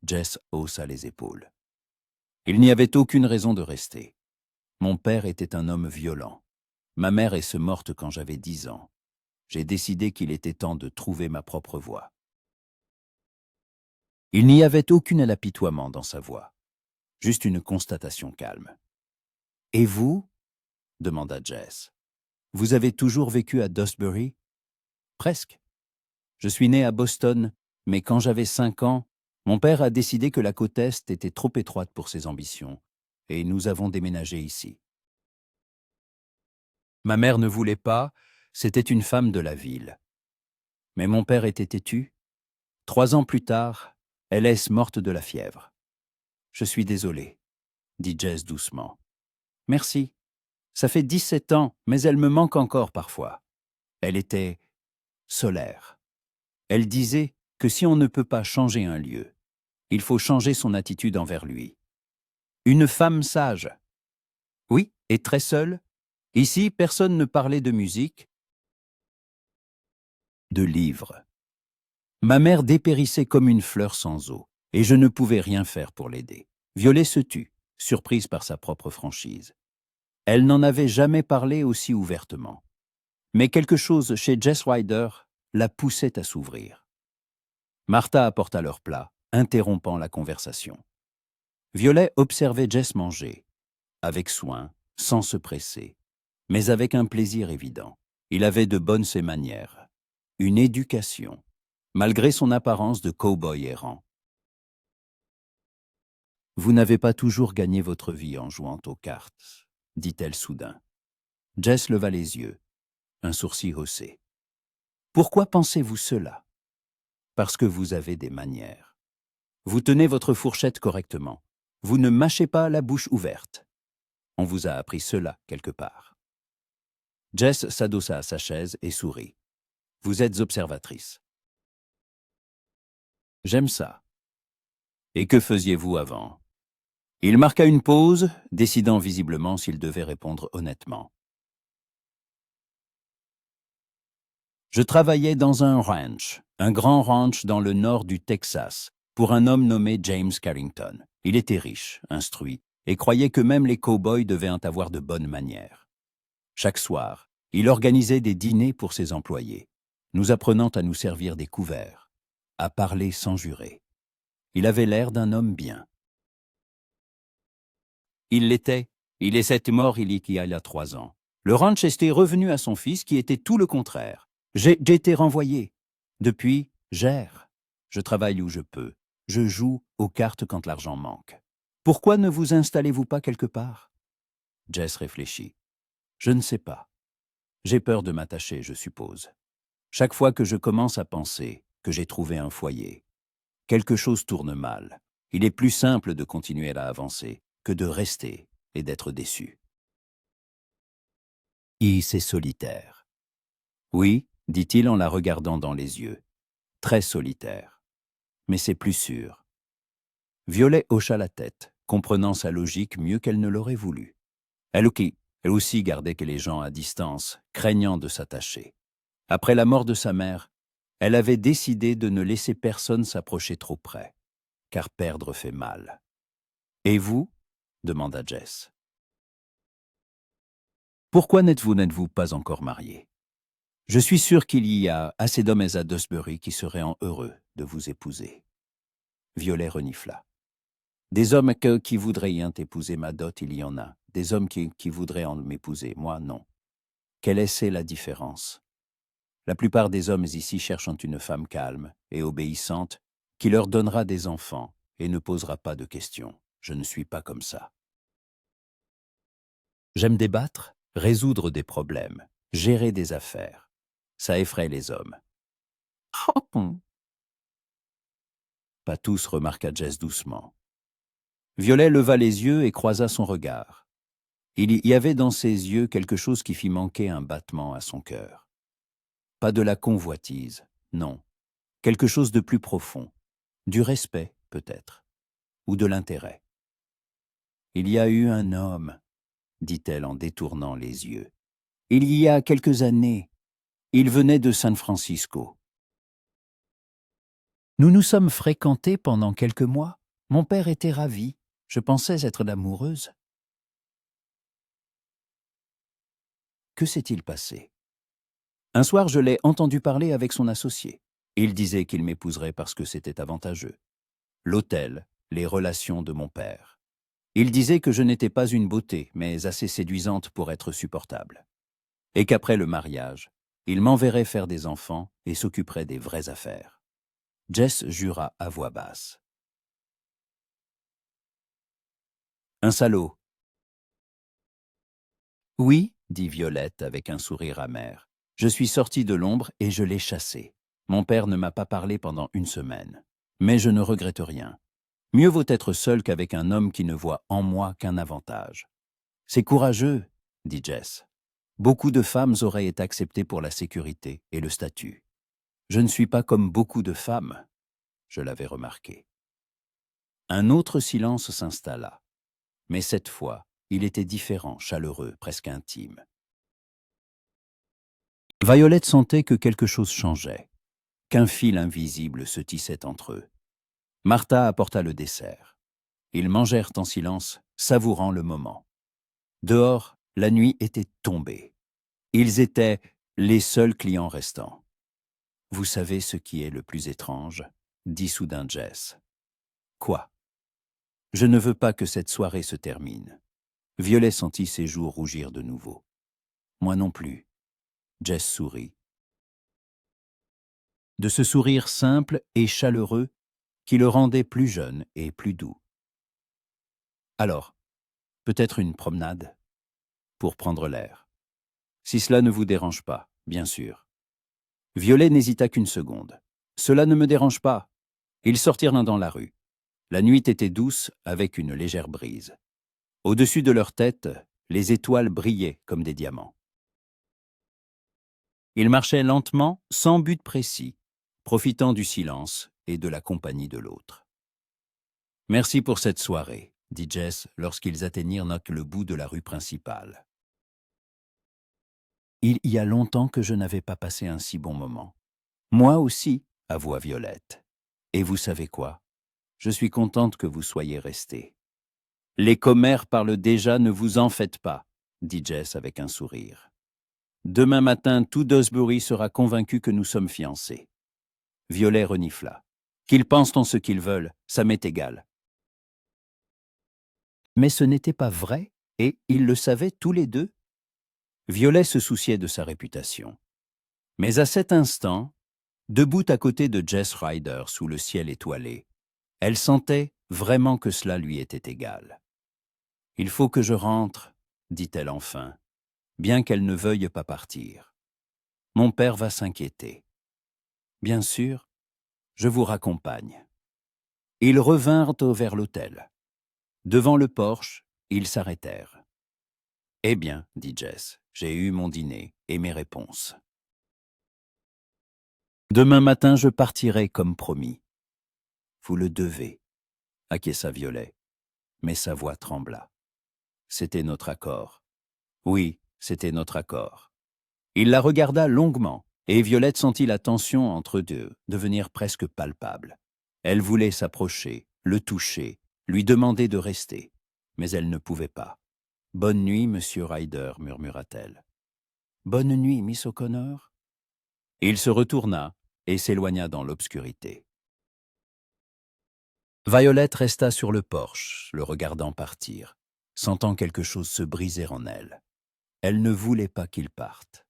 Jess haussa les épaules. Il n'y avait aucune raison de rester. Mon père était un homme violent. Ma mère est morte quand j'avais 10 ans. J'ai décidé qu'il était temps de trouver ma propre voie. Il n'y avait aucun apitoiement dans sa voix, juste une constatation calme. Et vous ? demanda Jess. Vous avez toujours vécu à Dustbury? Presque. Je suis né à Boston, mais quand j'avais 5 ans, mon père a décidé que la côte Est était trop étroite pour ses ambitions, et nous avons déménagé ici. Ma mère ne voulait pas, c'était une femme de la ville. Mais mon père était têtu. 3 ans plus tard, elle est morte de la fièvre. Je suis désolé, dit Jess doucement. Merci. Ça fait 17 ans, mais elle me manque encore parfois. Elle était solaire. Elle disait que si on ne peut pas changer un lieu, il faut changer son attitude envers lui. Une femme sage. Oui, et très seule. Ici, personne ne parlait de musique, de livres. Ma mère dépérissait comme une fleur sans eau, et je ne pouvais rien faire pour l'aider. Violet se tut, surprise par sa propre franchise. Elle n'en avait jamais parlé aussi ouvertement. Mais quelque chose chez Jess Rider la poussait à s'ouvrir. Martha apporta leur plat, interrompant la conversation. Violet observait Jess manger, avec soin, sans se presser, mais avec un plaisir évident. Il avait de bonnes manières, une éducation, malgré son apparence de cow-boy errant. « Vous n'avez pas toujours gagné votre vie en jouant aux cartes, dit-elle soudain. Jess leva les yeux, un sourcil haussé. Pourquoi pensez-vous cela? Parce que vous avez des manières. Vous tenez votre fourchette correctement. Vous ne mâchez pas la bouche ouverte. On vous a appris cela quelque part. Jess s'adossa à sa chaise et sourit. Vous êtes observatrice. J'aime ça. Et que faisiez-vous avant? Il marqua une pause, décidant visiblement s'il devait répondre honnêtement. Je travaillais dans un ranch, un grand ranch dans le nord du Texas, pour un homme nommé James Carrington. Il était riche, instruit, et croyait que même les cow-boys devaient avoir de bonnes manières. Chaque soir, il organisait des dîners pour ses employés, nous apprenant à nous servir des couverts, à parler sans jurer. Il avait l'air d'un homme bien. Il l'était. Il est mort il y a 3 ans. Le ranch était revenu à son fils qui était tout le contraire. J'ai été renvoyé. Depuis, j'erre. Je travaille où je peux. Je joue aux cartes quand l'argent manque. Pourquoi ne vous installez-vous pas quelque part? Jess réfléchit. Je ne sais pas. J'ai peur de m'attacher, je suppose. Chaque fois que je commence à penser que j'ai trouvé un foyer, quelque chose tourne mal. Il est plus simple de continuer à avancer que de rester et d'être déçu. C'est solitaire. Oui, dit-il en la regardant dans les yeux. Très solitaire. Mais c'est plus sûr. Violet hocha la tête, comprenant sa logique mieux qu'elle ne l'aurait voulu. Elle aussi gardait que les gens à distance, craignant de s'attacher. Après la mort de sa mère, elle avait décidé de ne laisser personne s'approcher trop près, car perdre fait mal. « Et vous ?» demanda Jess. « Pourquoi n'êtes-vous pas encore marié? Je suis sûr qu'il y a assez d'hommes à Dustbury qui seraient heureux de vous épouser. » Violet renifla. « Des hommes qui voudraient épouser ma dot, il y en a. Des hommes qui voudraient en m'épouser, moi non. Quelle est la différence? La plupart des hommes ici cherchent une femme calme et obéissante qui leur donnera des enfants et ne posera pas de questions. Je ne suis pas comme ça. J'aime débattre, résoudre des problèmes, gérer des affaires. Ça effraie les hommes. Pas tous, remarqua Jess doucement. Violet leva les yeux et croisa son regard. Il y avait dans ses yeux quelque chose qui fit manquer un battement à son cœur. Pas de la convoitise, non. Quelque chose de plus profond. Du respect, peut-être. Ou de l'intérêt. Il y a eu un homme, dit-elle en détournant les yeux. Il y a quelques années. Il venait de San Francisco. Nous nous sommes fréquentés pendant quelques mois. Mon père était ravi. Je pensais être l'amoureuse. Que s'est-il passé? Un soir, je l'ai entendu parler avec son associé. Il disait qu'il m'épouserait parce que c'était avantageux. L'hôtel, les relations de mon père. Il disait que je n'étais pas une beauté, mais assez séduisante pour être supportable. Et qu'après le mariage, il m'enverrait faire des enfants et s'occuperait des vraies affaires. Jess jura à voix basse. Un salaud. Oui, dit Violette avec un sourire amer. Je suis sortie de l'ombre et je l'ai chassé. Mon père ne m'a pas parlé pendant une semaine. Mais je ne regrette rien. Mieux vaut être seul qu'avec un homme qui ne voit en moi qu'un avantage. C'est courageux, dit Jess. Beaucoup de femmes auraient été acceptées pour la sécurité et le statut. Je ne suis pas comme beaucoup de femmes, je l'avais remarqué. Un autre silence s'installa. Mais cette fois, il était différent, chaleureux, presque intime. Violette sentait que quelque chose changeait, qu'un fil invisible se tissait entre eux. Martha apporta le dessert. Ils mangèrent en silence, savourant le moment. Dehors, la nuit était tombée. Ils étaient les seuls clients restants. « Vous savez ce qui est le plus étrange ?» dit soudain Jess. « Quoi ?» ?»« Je ne veux pas que cette soirée se termine. » Violet sentit ses joues rougir de nouveau. « Moi non plus. » Jess sourit. De ce sourire simple et chaleureux qui le rendait plus jeune et plus doux. « Alors, peut-être une promenade ? Pour prendre l'air. Si cela ne vous dérange pas, bien sûr. » Violet n'hésita qu'une seconde. « Cela ne me dérange pas. » Ils sortirent dans la rue. La nuit était douce avec une légère brise. Au-dessus de leur tête, les étoiles brillaient comme des diamants. Ils marchaient lentement, sans but précis, profitant du silence et de la compagnie de l'autre. « Merci pour cette soirée, » dit Jess lorsqu'ils atteignirent le bout de la rue principale. « Il y a longtemps que je n'avais pas passé un si bon moment. »« Moi aussi, » avoua Violette. « Et vous savez quoi ? Je suis contente que vous soyez restés. »« Les commères parlent déjà, ne vous en faites pas, » dit Jess avec un sourire. « Demain matin, tout Dewsbury sera convaincu que nous sommes fiancés. » Violet renifla. « Qu'ils pensent en ce qu'ils veulent, ça m'est égal. » Mais ce n'était pas vrai, et ils le savaient tous les deux. Violet se souciait de sa réputation. Mais à cet instant, debout à côté de Jess Rider sous le ciel étoilé, elle sentait vraiment que cela lui était égal. « Il faut que je rentre, » dit-elle enfin, bien qu'elle ne veuille pas partir. « Mon père va s'inquiéter. »« Bien sûr, je vous raccompagne. » Ils revinrent vers l'hôtel. Devant le porche, ils s'arrêtèrent. « Eh bien, » dit Jess, « j'ai eu mon dîner et mes réponses. Demain matin, je partirai comme promis. »« Vous le devez, » acquiesça Violet, mais sa voix trembla. C'était notre accord. Oui, c'était notre accord. Il la regarda longuement, et Violette sentit la tension entre eux deux devenir presque palpable. Elle voulait s'approcher, le toucher, lui demander de rester, mais elle ne pouvait pas. « Bonne nuit, monsieur Ryder, » murmura-t-elle. « Bonne nuit, Miss O'Connor. » Il se retourna et s'éloigna dans l'obscurité. Violette resta sur le porche, le regardant partir, sentant quelque chose se briser en elle. Elle ne voulait pas qu'il parte.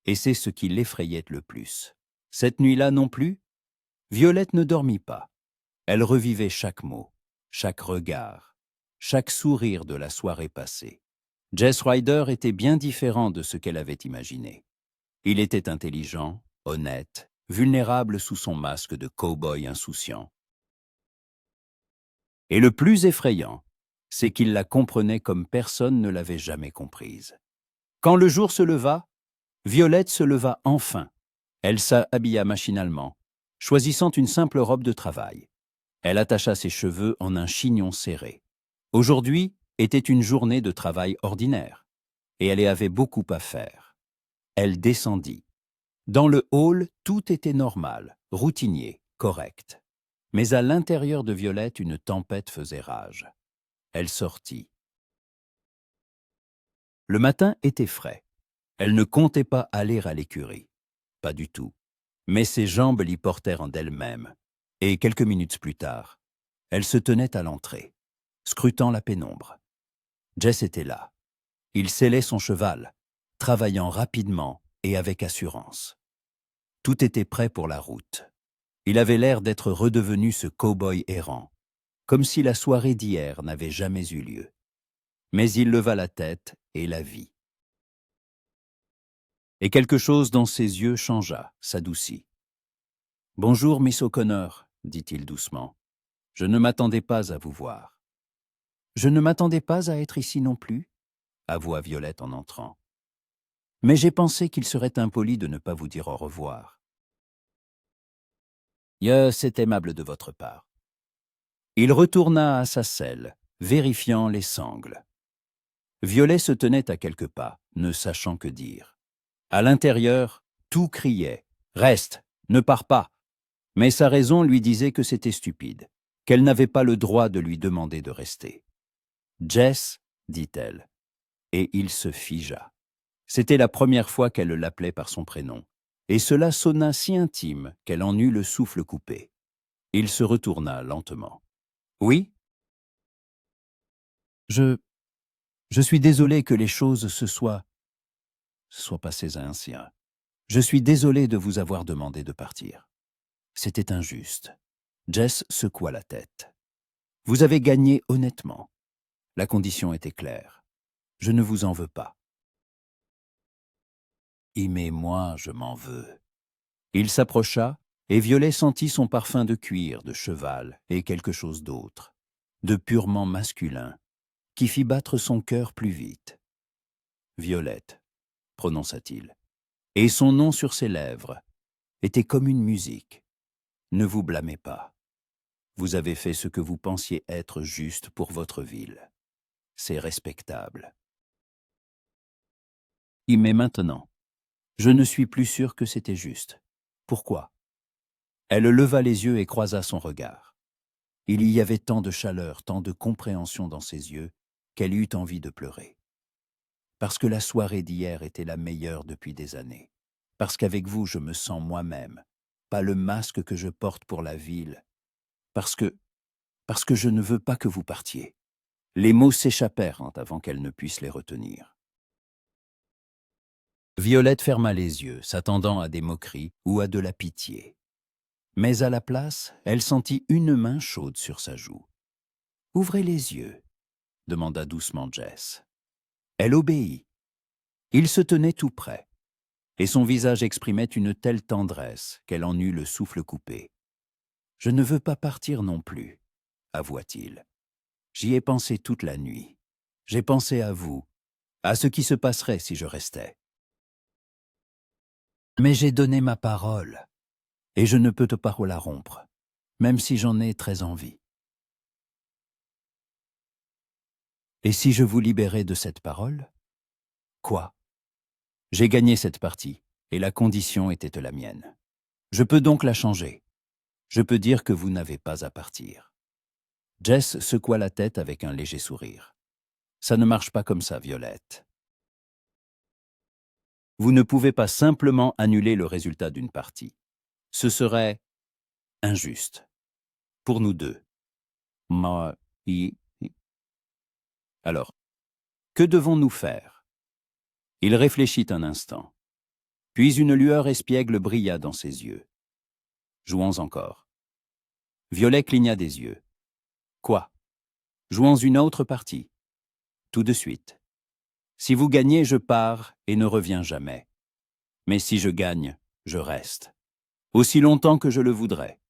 Et c'est ce qui l'effrayait le plus. Cette nuit-là non plus, Violette ne dormit pas. Elle revivait chaque mot, chaque regard, chaque sourire de la soirée passée. Jess Rider était bien différent de ce qu'elle avait imaginé. Il était intelligent, honnête, vulnérable sous son masque de cow-boy insouciant. Et le plus effrayant, c'est qu'il la comprenait comme personne ne l'avait jamais comprise. Quand le jour se leva, Violette se leva enfin. Elle s'habilla machinalement, choisissant une simple robe de travail. Elle attacha ses cheveux en un chignon serré. Aujourd'hui était une journée de travail ordinaire, et elle avait beaucoup à faire. Elle descendit. Dans le hall, tout était normal, routinier, correct. Mais à l'intérieur de Violette, une tempête faisait rage. Elle sortit. Le matin était frais. Elle ne comptait pas aller à l'écurie. Pas du tout. Mais ses jambes l'y portèrent en d'elles-mêmes. Et quelques minutes plus tard, elle se tenait à l'entrée. scrutant la pénombre. Jess était là. Il sellait son cheval, travaillant rapidement et avec assurance. Tout était prêt pour la route. Il avait l'air d'être redevenu ce cow-boy errant, comme si la soirée d'hier n'avait jamais eu lieu. Mais il leva la tête et la vit. Et quelque chose dans ses yeux changea, s'adoucit. « Bonjour, Miss O'Connor, » dit-il doucement. « Je ne m'attendais pas à vous voir. »« Je ne m'attendais pas à être ici non plus, » avoua Violette en entrant. « Mais j'ai pensé qu'il serait impoli de ne pas vous dire au revoir. »« C'est aimable de votre part. » Il retourna à sa selle, vérifiant les sangles. Violet se tenait à quelques pas, ne sachant que dire. À l'intérieur, tout criait « Reste, ne pars pas !» Mais sa raison lui disait que c'était stupide, qu'elle n'avait pas le droit de lui demander de rester. « Jess !» dit-elle, et il se figea. C'était la première fois qu'elle l'appelait par son prénom, et cela sonna si intime qu'elle en eut le souffle coupé. Il se retourna lentement. « Oui ?»« Je suis désolé que les choses se soient passées ainsi. Je suis désolé de vous avoir demandé de partir. C'était injuste. » Jess secoua la tête. « Vous avez gagné honnêtement. La condition était claire. Je ne vous en veux pas. »« Mais moi, je m'en veux. » Il s'approcha, et Violet sentit son parfum de cuir, de cheval et quelque chose d'autre, de purement masculin, qui fit battre son cœur plus vite. « Violette » prononça-t-il, et son nom sur ses lèvres était comme une musique. « Ne vous blâmez pas. Vous avez fait ce que vous pensiez être juste pour votre ville. C'est respectable. Mais maintenant, je ne suis plus sûr que c'était juste. Pourquoi ?» Elle leva les yeux et croisa son regard. Il y avait tant de chaleur, tant de compréhension dans ses yeux, qu'elle eut envie de pleurer. Parce que la soirée d'hier était la meilleure depuis des années. Parce qu'avec vous, je me sens moi-même, pas le masque que je porte pour la ville. Parce que je ne veux pas que vous partiez. Les mots s'échappèrent avant qu'elle ne puisse les retenir. Violette ferma les yeux, s'attendant à des moqueries ou à de la pitié. Mais à la place, elle sentit une main chaude sur sa joue. « Ouvrez les yeux » demanda doucement Jess. Elle obéit. Il se tenait tout près, et son visage exprimait une telle tendresse qu'elle en eut le souffle coupé. « Je ne veux pas partir non plus, » avoua-t-il. « J'y ai pensé toute la nuit. J'ai pensé à vous, à ce qui se passerait si je restais. Mais j'ai donné ma parole, et je ne peux pas la rompre, même si j'en ai très envie. Et si je vous libérais de cette parole ? Quoi ? J'ai gagné cette partie, et la condition était la mienne. Je peux donc la changer. Je peux dire que vous n'avez pas à partir. » Jess secoua la tête avec un léger sourire. « Ça ne marche pas comme ça, Violette. Vous ne pouvez pas simplement annuler le résultat d'une partie. Ce serait injuste. Pour nous deux. Moi, Alors, que devons-nous faire ?» Il réfléchit un instant. Puis une lueur espiègle brilla dans ses yeux. « Jouons encore. » Violet cligna des yeux. « Quoi ? Jouons une autre partie. Tout de suite. Si vous gagnez, je pars et ne reviens jamais. Mais si je gagne, je reste. Aussi longtemps que je le voudrais. »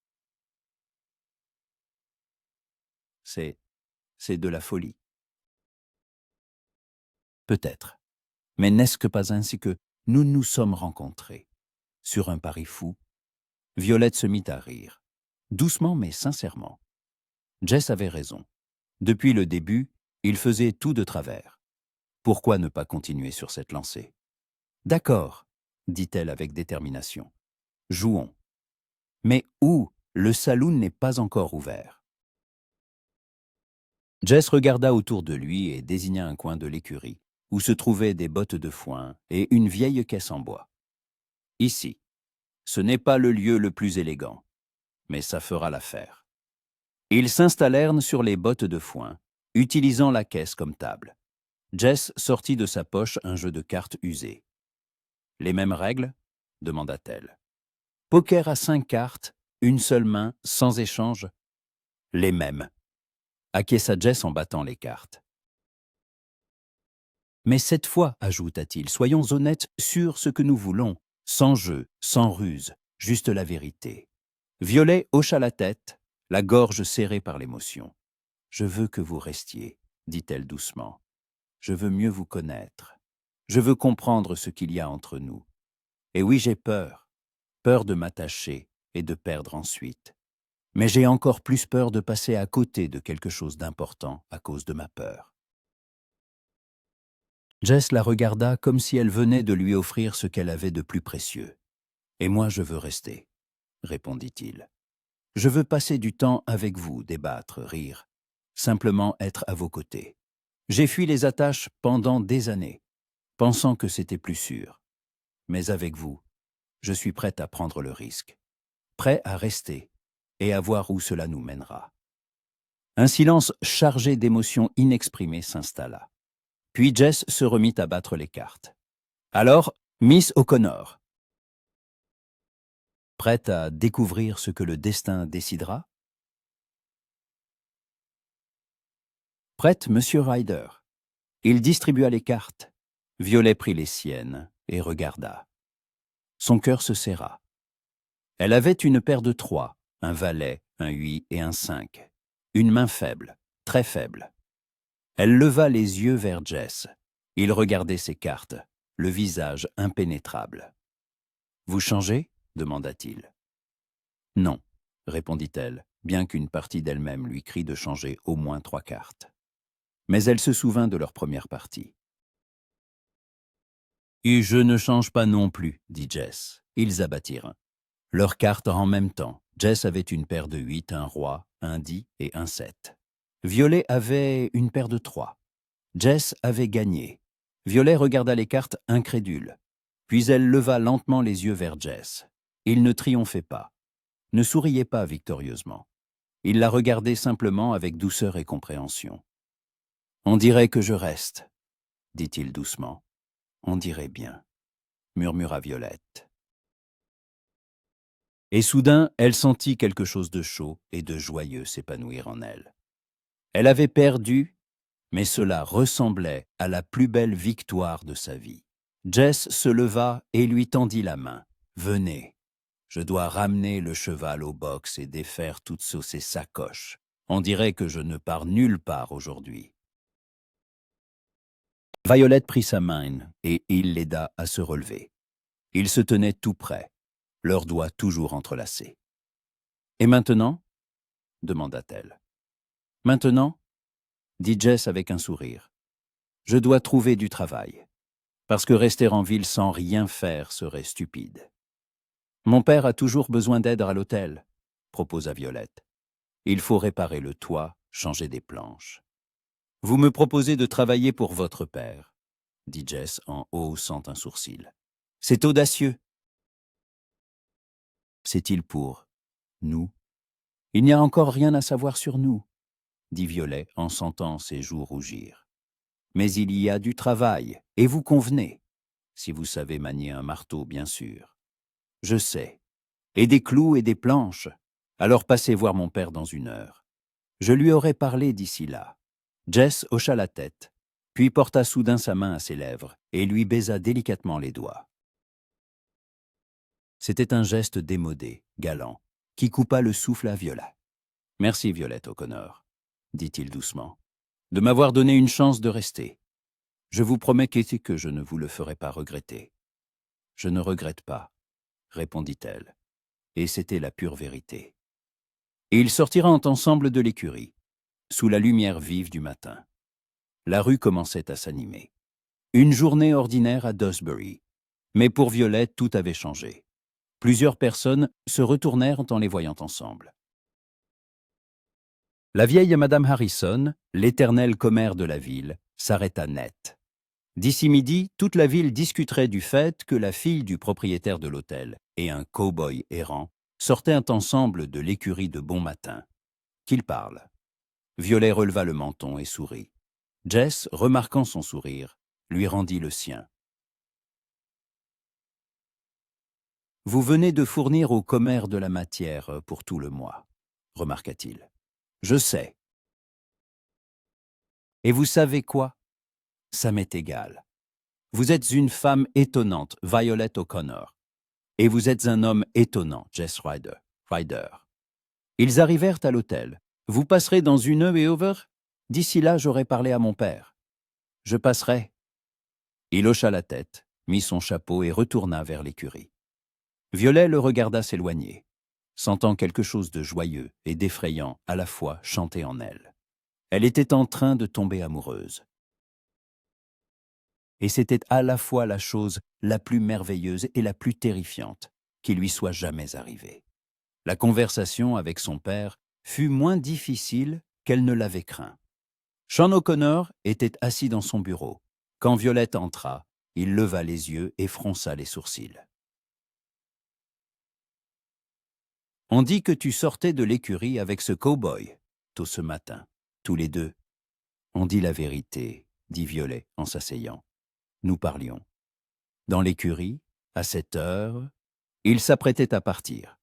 C'est de la folie. Peut-être. Mais n'est-ce que pas ainsi que nous nous sommes rencontrés? Sur un pari fou? Violette se mit à rire. Doucement mais sincèrement. Jess avait raison. Depuis le début, il faisait tout de travers. Pourquoi ne pas continuer sur cette lancée? « D'accord, » dit-elle avec détermination. « Jouons. Mais où? Le saloon n'est pas encore ouvert. » Jess regarda autour de lui et désigna un coin de l'écurie, où se trouvaient des bottes de foin et une vieille caisse en bois. « Ici. Ce n'est pas le lieu le plus élégant, mais ça fera l'affaire. » Ils s'installèrent sur les bottes de foin, utilisant la caisse comme table. Jess sortit de sa poche un jeu de cartes usé. « Les mêmes règles » demanda-t-elle. « Poker à 5 cartes, une seule main, sans échange ?»« Les mêmes » acquiesça Jess en battant les cartes. « Mais cette fois, ajouta-t-il, soyons honnêtes sur ce que nous voulons, sans jeu, sans ruse, juste la vérité. » Violet hocha la tête, la gorge serrée par l'émotion. « Je veux que vous restiez, » dit-elle doucement. « Je veux mieux vous connaître. Je veux comprendre ce qu'il y a entre nous. Et oui, j'ai peur. Peur de m'attacher et de perdre ensuite. Mais j'ai encore plus peur de passer à côté de quelque chose d'important à cause de ma peur. » Jess la regarda comme si elle venait de lui offrir ce qu'elle avait de plus précieux. « Et moi, je veux rester, » répondit-il. « Je veux passer du temps avec vous, débattre, rire, simplement être à vos côtés. J'ai fui les attaches pendant des années, pensant que c'était plus sûr. Mais avec vous, je suis prête à prendre le risque, prêt à rester et à voir où cela nous mènera. » Un silence chargé d'émotions inexprimées s'installa. Puis Jess se remit à battre les cartes. « Alors, Miss O'Connor, prête à découvrir ce que le destin décidera? » « Prête, Monsieur Ryder. » Il distribua les cartes. Violet prit les siennes et regarda. Son cœur se serra. Elle avait une paire de 3, un valet, un 8 et un 5. Une main faible, très faible. Elle leva les yeux vers Jess. Il regardait ses cartes, le visage impénétrable. « Vous changez ?» demanda-t-il. « Non, » répondit-elle, bien qu'une partie d'elle-même lui crie de changer au moins 3 cartes. Mais elle se souvint de leur première partie. « Et je ne change pas non plus, » dit Jess. Ils abattirent. Leurs cartes en même temps. Jess avait une paire de 8, un roi, un 10 et un 7. Violet avait une paire de 3. Jess avait gagné. Violet regarda les cartes incrédule. Puis elle leva lentement les yeux vers Jess. Il ne triomphait pas, ne souriait pas victorieusement. Il la regardait simplement avec douceur et compréhension. « On dirait que je reste, » dit-il doucement. « On dirait bien, » murmura Violette. Et soudain, elle sentit quelque chose de chaud et de joyeux s'épanouir en elle. Elle avait perdu, mais cela ressemblait à la plus belle victoire de sa vie. Jess se leva et lui tendit la main. « Venez, je dois ramener le cheval au box et défaire toutes ces sacoches. On dirait que je ne pars nulle part aujourd'hui. » Violette prit sa main et il l'aida à se relever. Ils se tenaient tout près, leurs doigts toujours entrelacés. « Et maintenant ?» demanda-t-elle. « Maintenant ?» dit Jess avec un sourire. « Je dois trouver du travail, parce que rester en ville sans rien faire serait stupide. »« Mon père a toujours besoin d'aide à l'hôtel, » proposa Violette. « Il faut réparer le toit, changer des planches. »« Vous me proposez de travailler pour votre père, » dit Jess en haussant un sourcil. « C'est audacieux. »« C'est-il pour nous ? Il n'y a encore rien à savoir sur nous, » dit Violet en sentant ses joues rougir. « Mais il y a du travail, et vous convenez, si vous savez manier un marteau, bien sûr. Je sais. Et des clous et des planches. Alors passez voir mon père dans 1 heure. Je lui aurai parlé d'ici là. » Jess hocha la tête, puis porta soudain sa main à ses lèvres et lui baisa délicatement les doigts. C'était un geste démodé, galant, qui coupa le souffle à Violet. « Merci, Violette O'Connor, » dit-il doucement, « de m'avoir donné une chance de rester. Je vous promets que je ne vous le ferai pas regretter. »« Je ne regrette pas, » répondit-elle, et c'était la pure vérité. Et ils sortirent ensemble de l'écurie, sous la lumière vive du matin. La rue commençait à s'animer. Une journée ordinaire à Dewsbury, mais pour Violette, tout avait changé. Plusieurs personnes se retournèrent en les voyant ensemble. La vieille Madame Harrison, l'éternelle commère de la ville, s'arrêta net. D'ici midi, toute la ville discuterait du fait que la fille du propriétaire de l'hôtel et un cow-boy errant sortaient ensemble de l'écurie de bon matin. Qu'ils parlent. Violet releva le menton et sourit. Jess, remarquant son sourire, lui rendit le sien. « Vous venez de fournir au commère de la matière pour tout le mois, remarqua-t-il. Je sais. Et vous savez quoi? Ça m'est égal. Vous êtes une femme étonnante, Violet O'Connor. Et vous êtes un homme étonnant, Jess Ryder. Ils arrivèrent à l'hôtel. Vous passerez dans 1 heure et over? D'ici là, j'aurai parlé à mon père. Je passerai. Il hocha la tête, mit son chapeau et retourna vers l'écurie. Violet le regarda s'éloigner, sentant quelque chose de joyeux et d'effrayant à la fois chanter en elle. Elle était en train de tomber amoureuse. Et c'était à la fois la chose la plus merveilleuse et la plus terrifiante qui lui soit jamais arrivée. La conversation avec son père fut moins difficile qu'elle ne l'avait craint. Sean O'Connor était assis dans son bureau. Quand Violette entra, il leva les yeux et fronça les sourcils. « On dit que tu sortais de l'écurie avec ce cow-boy, tôt ce matin, tous les deux. »« On dit la vérité, » dit Violet en s'asseyant. « Nous parlions. » Dans l'écurie, à cette heure, il s'apprêtait à partir.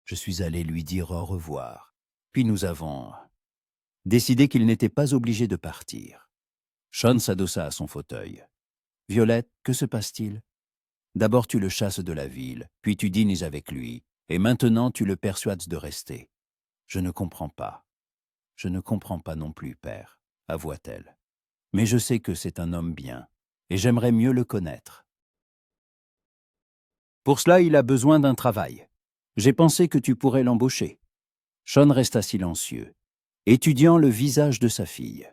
Je suis allé lui dire au revoir, puis nous avons décidé qu'il n'était pas obligé de partir. Sean s'adossa à son fauteuil. « Violette, que se passe-t-il? D'abord tu le chasses de la ville, puis tu dînes avec lui, et maintenant tu le persuades de rester. Je ne comprends pas. Je ne comprends pas non plus, père, avoua-t-elle. Mais je sais que c'est un homme bien, et j'aimerais mieux le connaître. Pour cela, il a besoin d'un travail. J'ai pensé que tu pourrais l'embaucher. » Sean resta silencieux, étudiant le visage de sa fille.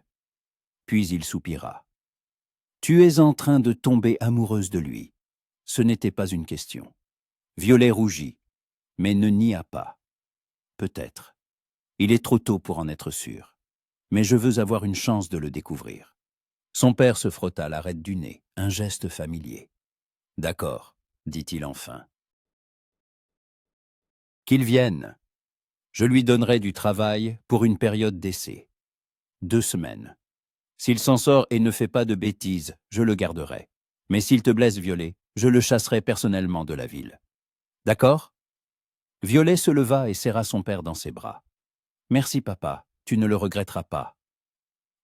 Puis il soupira. « Tu es en train de tomber amoureuse de lui. » Ce n'était pas une question. Violet rougit, mais ne nia pas. « Peut-être. Il est trop tôt pour en être sûr. Mais je veux avoir une chance de le découvrir. » Son père se frotta l'arête du nez, un geste familier. « D'accord, » dit-il enfin. « Qu'il vienne. Je lui donnerai du travail pour une période d'essai. 2 semaines. S'il s'en sort et ne fait pas de bêtises, je le garderai. Mais s'il te blesse, Violet, je le chasserai personnellement de la ville. D'accord ?» Violet se leva et serra son père dans ses bras. « Merci, papa, tu ne le regretteras pas. »«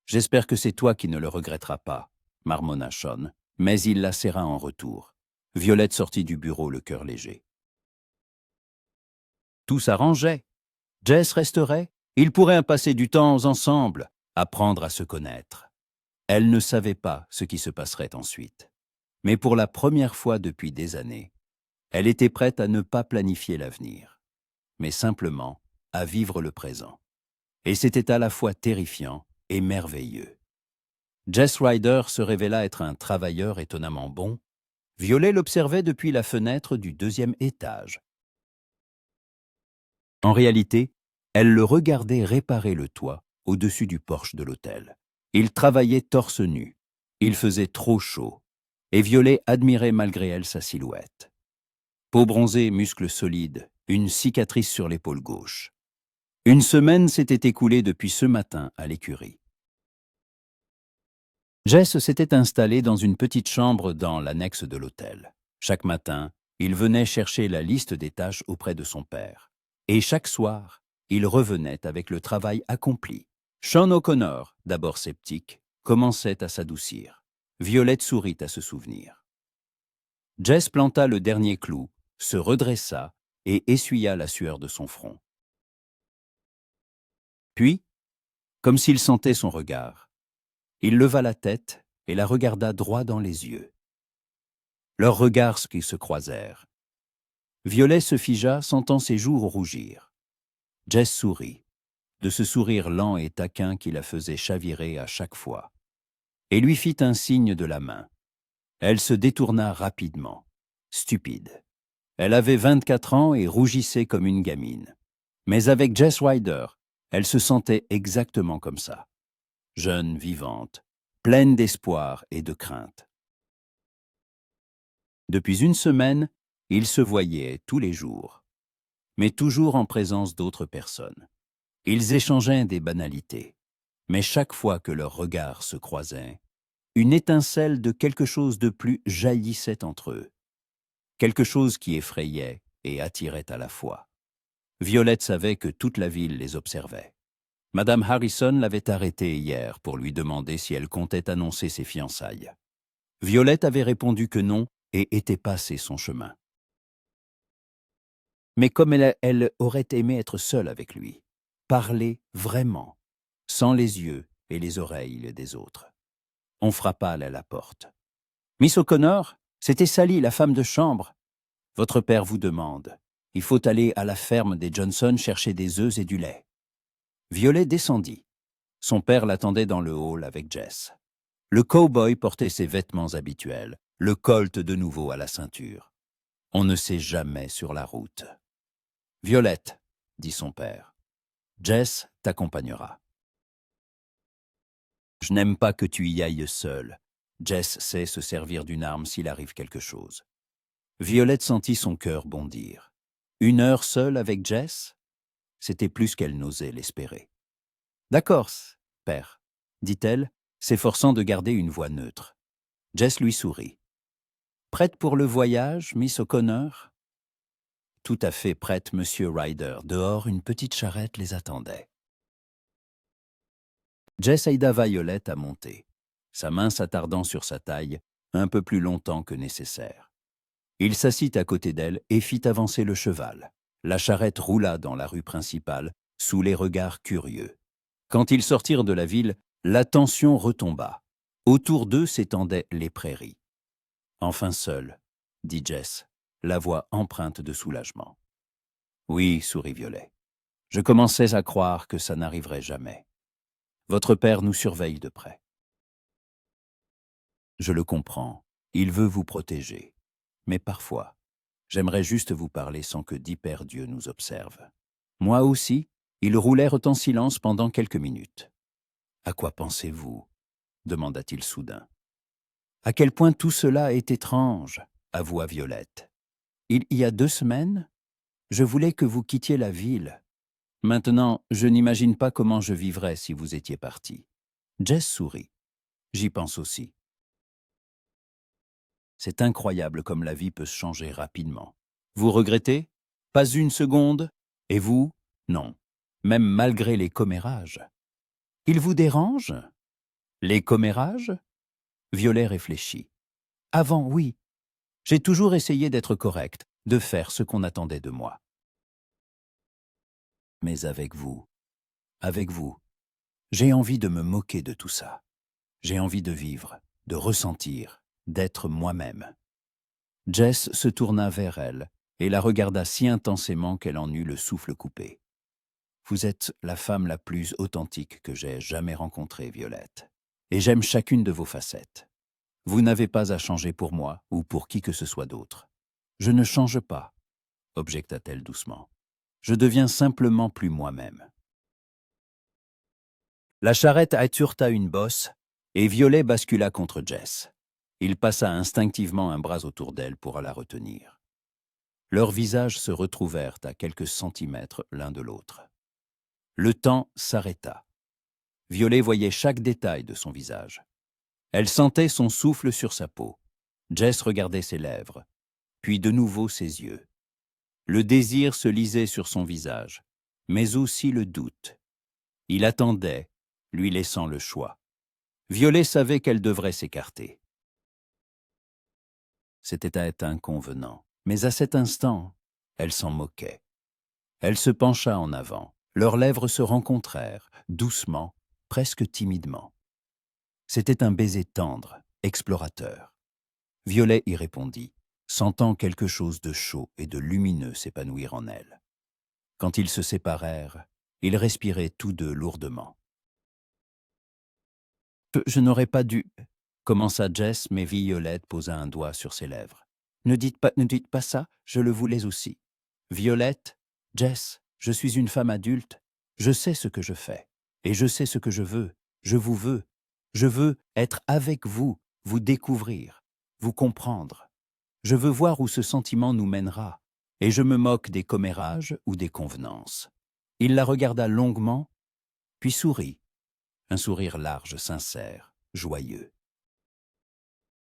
J'espère que c'est toi qui ne le regretteras pas, » marmonna Sean, mais il la serra en retour. Violette sortit du bureau le cœur léger. Tout s'arrangeait. Jess resterait. Ils pourraient passer du temps ensemble, apprendre à se connaître. Elle ne savait pas ce qui se passerait ensuite. Mais pour la première fois depuis des années, elle était prête à ne pas planifier l'avenir, mais simplement à vivre le présent. Et c'était à la fois terrifiant et merveilleux. Jess Ryder se révéla être un travailleur étonnamment bon. Violet l'observait depuis la fenêtre du 2e étage. En réalité, elle le regardait réparer le toit au-dessus du porche de l'hôtel. Il travaillait torse nu. Il faisait trop chaud. Et Violet admirait malgré elle sa silhouette. Peau bronzée, muscles solides, une cicatrice sur l'épaule gauche. 1 semaine s'était écoulée depuis ce matin à l'écurie. Jess s'était installé dans une petite chambre dans l'annexe de l'hôtel. Chaque matin, il venait chercher la liste des tâches auprès de son père. Et chaque soir, il revenait avec le travail accompli. Sean O'Connor, d'abord sceptique, commençait à s'adoucir. Violette sourit à ce souvenir. Jess planta le dernier clou, se redressa et essuya la sueur de son front. Puis, comme s'il sentait son regard, il leva la tête et la regarda droit dans les yeux. Leurs regards qui se croisèrent. Violet se figea, sentant ses joues rougir. Jess sourit, de ce sourire lent et taquin qui la faisait chavirer à chaque fois, et lui fit un signe de la main. Elle se détourna rapidement, stupide. Elle avait 24 ans et rougissait comme une gamine. Mais avec Jess Ryder, elle se sentait exactement comme ça. Jeune, vivante, pleine d'espoir et de crainte. Depuis 1 semaine, ils se voyaient tous les jours, mais toujours en présence d'autres personnes. Ils échangeaient des banalités, mais chaque fois que leurs regards se croisaient, une étincelle de quelque chose de plus jaillissait entre eux, quelque chose qui effrayait et attirait à la fois. Violette savait que toute la ville les observait. Madame Harrison l'avait arrêtée hier pour lui demander si elle comptait annoncer ses fiançailles. Violette avait répondu que non et était passé son chemin. Mais comme elle aurait aimé être seule avec lui, parler vraiment, sans les yeux et les oreilles des autres. On frappa à la porte. « Miss O'Connor, c'était Sally, la femme de chambre. Votre père vous demande. Il faut aller à la ferme des Johnson chercher des œufs et du lait. » Violet descendit. Son père l'attendait dans le hall avec Jess. Le cow-boy portait ses vêtements habituels, le colt de nouveau à la ceinture. On ne sait jamais sur la route. « Violette, » dit son père, « Jess t'accompagnera. » « Je n'aime pas que tu y ailles seule. Jess sait se servir d'une arme s'il arrive quelque chose. » Violette sentit son cœur bondir. 1 heure seule avec Jess? C'était plus qu'elle n'osait l'espérer. « D'accord, père, » dit-elle, s'efforçant de garder une voix neutre. Jess lui sourit. « Prête pour le voyage, Miss O'Connor ?»« Tout à fait prête, Monsieur Ryder. Dehors, une petite charrette les attendait. » Jess aida Violette à monter, sa main s'attardant sur sa taille un peu plus longtemps que nécessaire. Il s'assit à côté d'elle et fit avancer le cheval. La charrette roula dans la rue principale, sous les regards curieux. Quand ils sortirent de la ville, la tension retomba. Autour d'eux s'étendaient les prairies. « Enfin seul, » dit Jess, la voix empreinte de soulagement. « Oui, » sourit Violet. « Je commençais à croire que ça n'arriverait jamais. Votre père nous surveille de près. » « Je le comprends. Il veut vous protéger. Mais parfois, j'aimerais juste vous parler sans que d'hyper-dieux nous observe. » Moi aussi, ils roulèrent en silence pendant quelques minutes. « À quoi pensez-vous » demanda-t-il soudain. « À quel point tout cela est étrange, » avoua Violette. « Il y a 2 semaines, je voulais que vous quittiez la ville. Maintenant, je n'imagine pas comment je vivrais si vous étiez parti. » Jess sourit. « J'y pense aussi. » C'est incroyable comme la vie peut se changer rapidement. Vous regrettez? Pas une seconde? Et vous? Non. Même malgré les commérages. Il vous dérange? Les commérages? Violet réfléchit. Avant, oui. J'ai toujours essayé d'être correct, de faire ce qu'on attendait de moi. Mais avec vous, j'ai envie de me moquer de tout ça. J'ai envie de vivre, de ressentir, d'être moi-même. Jess se tourna vers elle et la regarda si intensément qu'elle en eut le souffle coupé. Vous êtes la femme la plus authentique que j'ai jamais rencontrée, Violette. Et j'aime chacune de vos facettes. Vous n'avez pas à changer pour moi ou pour qui que ce soit d'autre. Je ne change pas, objecta-t-elle doucement. Je deviens simplement plus moi-même. La charrette atturta une bosse et Violet bascula contre Jess. Il passa instinctivement un bras autour d'elle pour la retenir. Leurs visages se retrouvèrent à quelques centimètres l'un de l'autre. Le temps s'arrêta. Violet voyait chaque détail de son visage. Elle sentait son souffle sur sa peau. Jess regardait ses lèvres, puis de nouveau ses yeux. Le désir se lisait sur son visage, mais aussi le doute. Il attendait, lui laissant le choix. Violet savait qu'elle devrait s'écarter. C'était inconvenant, mais à cet instant, elle s'en moquait. Elle se pencha en avant. Leurs lèvres se rencontrèrent, doucement, presque timidement. C'était un baiser tendre, explorateur. Violet y répondit, sentant quelque chose de chaud et de lumineux s'épanouir en elle. Quand ils se séparèrent, ils respiraient tous deux lourdement. « Je n'aurais pas dû… » commença Jess, mais Violette posa un doigt sur ses lèvres. « Ne dites pas ça, je le voulais aussi. Violette, Jess, je suis une femme adulte, je sais ce que je fais, et je sais ce que je veux, je vous veux. Je veux être avec vous, vous découvrir, vous comprendre. Je veux voir où ce sentiment nous mènera, et je me moque des commérages ou des convenances. Il la regarda longuement, puis sourit, un sourire large, sincère, joyeux.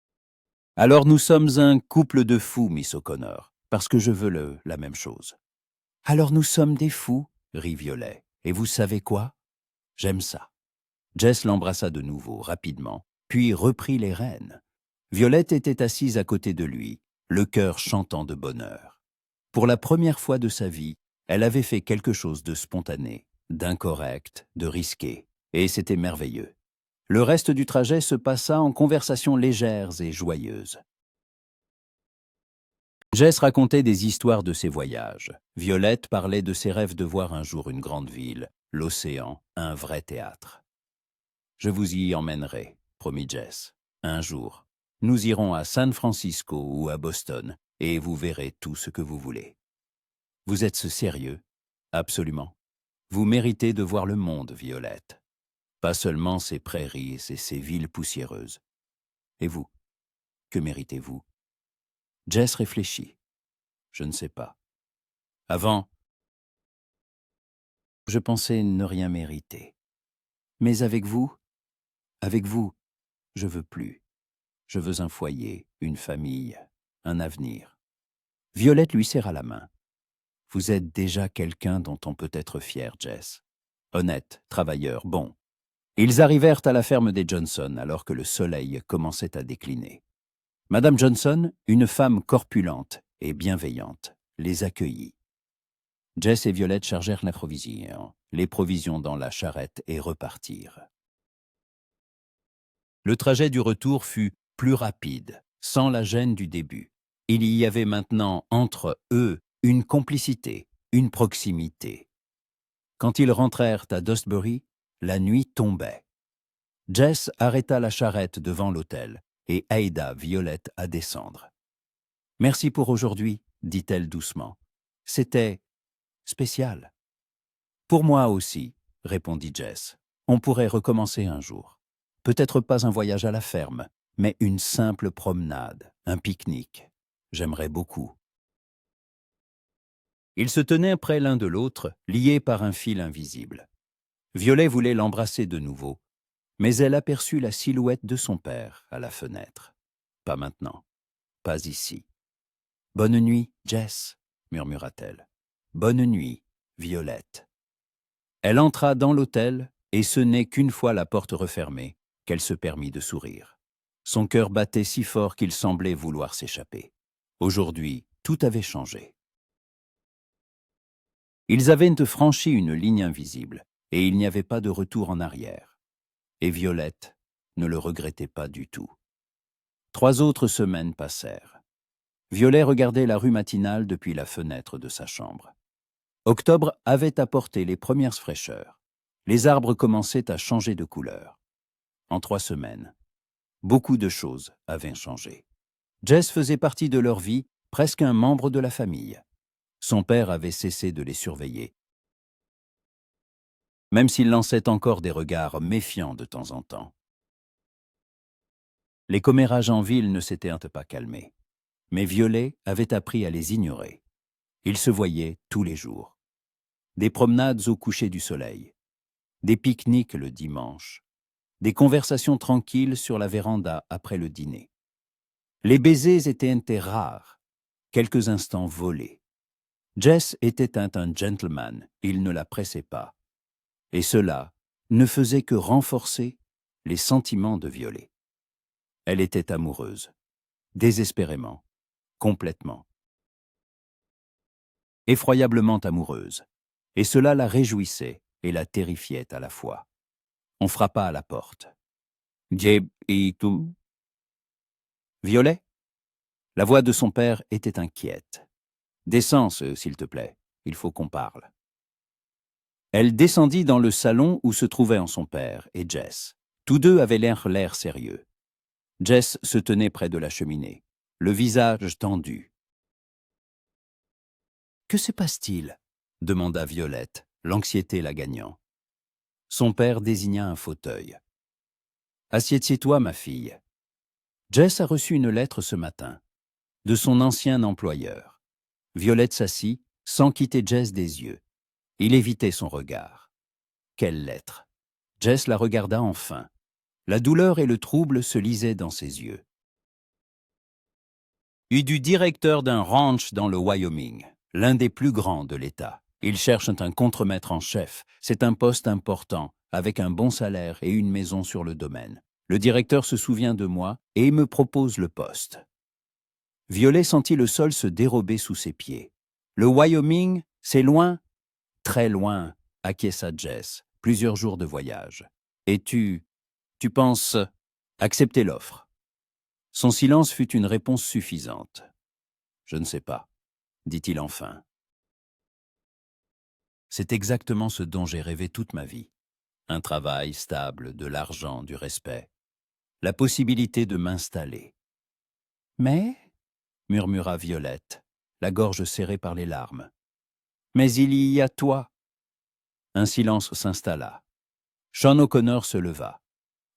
« Alors nous sommes un couple de fous, Miss O'Connor, parce que je veux la même chose. »« Alors nous sommes des fous, » rit Violet. « Et vous savez quoi? J'aime ça. » Jess l'embrassa de nouveau, rapidement, puis reprit les rênes. Violette était assise à côté de lui, le cœur chantant de bonheur. Pour la première fois de sa vie, elle avait fait quelque chose de spontané, d'incorrect, de risqué, et c'était merveilleux. Le reste du trajet se passa en conversations légères et joyeuses. Jess racontait des histoires de ses voyages. Violette parlait de ses rêves de voir un jour une grande ville, l'océan, un vrai théâtre. « Je vous y emmènerai, » promit Jess. « Un jour, nous irons à San Francisco ou à Boston, et vous verrez tout ce que vous voulez. » « Vous êtes sérieux? » ?»« Absolument. Vous méritez de voir le monde, Violette. Pas seulement ces prairies et ces villes poussiéreuses. Et vous, que méritez-vous? » Jess réfléchit. « Je ne sais pas. Avant, je pensais ne rien mériter. Mais avec vous, je veux plus. Je veux un foyer, une famille, un avenir. » Violette lui serra la main. « Vous êtes déjà quelqu'un dont on peut être fier, Jess. Honnête, travailleur, bon. » Ils arrivèrent à la ferme des Johnson alors que le soleil commençait à décliner. Madame Johnson, une femme corpulente et bienveillante, les accueillit. Jess et Violette chargèrent la provision, les provisions dans la charrette et repartirent. Le trajet du retour fut plus rapide, sans la gêne du début. Il y avait maintenant entre eux une complicité, une proximité. Quand ils rentrèrent à Dustbury, la nuit tombait. Jess arrêta la charrette devant l'hôtel et aida Violette à descendre. « Merci pour aujourd'hui, » dit-elle doucement. « C'était spécial. »« Pour moi aussi, » répondit Jess. « On pourrait recommencer un jour. Peut-être pas un voyage à la ferme, mais une simple promenade, un pique-nique. J'aimerais beaucoup. » Ils se tenaient près l'un de l'autre, liés par un fil invisible. Violet voulait l'embrasser de nouveau, mais elle aperçut la silhouette de son père à la fenêtre. « Pas maintenant, pas ici. »« Bonne nuit, Jess, » murmura-t-elle. « Bonne nuit, Violette. » Elle entra dans l'hôtel, et ce n'est qu'une fois la porte refermée qu'elle se permit de sourire. Son cœur battait si fort qu'il semblait vouloir s'échapper. Aujourd'hui, tout avait changé. Ils avaient franchi une ligne invisible, et il n'y avait pas de retour en arrière. Et Violette ne le regrettait pas du tout. 3 autres semaines passèrent. Violet regardait la rue matinale depuis la fenêtre de sa chambre. Octobre avait apporté les premières fraîcheurs. Les arbres commençaient à changer de couleur. En 3 semaines, beaucoup de choses avaient changé. Jess faisait partie de leur vie, presque un membre de la famille. Son père avait cessé de les surveiller, même s'il lançait encore des regards méfiants de temps en temps. Les commérages en ville ne s'étaient pas calmés, mais Violet avait appris à les ignorer. Ils se voyaient tous les jours. Des promenades au coucher du soleil, des pique-niques le dimanche, des conversations tranquilles sur la véranda après le dîner. Les baisers étaient rares, quelques instants volés. Jess était un gentleman, il ne la pressait pas. Et cela ne faisait que renforcer les sentiments de Violet. Elle était amoureuse, désespérément, complètement. Effroyablement amoureuse, et cela la réjouissait et la terrifiait à la fois. On frappa à la porte. « Jeb et tout. »« Violet ?» La voix de son père était inquiète. « Descends, s'il te plaît, il faut qu'on parle. » Elle descendit dans le salon où se trouvaient son père et Jess. Tous deux avaient l'air sérieux. Jess se tenait près de la cheminée, le visage tendu. « Que se passe-t-il » demanda Violette, l'anxiété la gagnant. Son père désigna un fauteuil. « Assieds-toi, ma fille. Jess a reçu une lettre ce matin, de son ancien employeur. » Violette s'assit, sans quitter Jess des yeux. Il évitait son regard. Quelle lettre! Jess la regarda enfin. La douleur et le trouble se lisaient dans ses yeux. Du directeur d'un ranch dans le Wyoming, l'un des plus grands de l'État. Ils cherchent un contremaître en chef. C'est un poste important, avec un bon salaire et une maison sur le domaine. Le directeur se souvient de moi et me propose le poste. Violet sentit le sol se dérober sous ses pieds. Le Wyoming, c'est loin? Très loin, acquiesça Jess. Plusieurs jours de voyage. Et tu penses accepter l'offre? Son silence fut une réponse suffisante. Je ne sais pas, dit-il enfin. C'est exactement ce dont j'ai rêvé toute ma vie. Un travail stable, de l'argent, du respect. La possibilité de m'installer. Mais, murmura Violette, la gorge serrée par les larmes. Mais il y a toi. Un silence s'installa. Sean O'Connor se leva.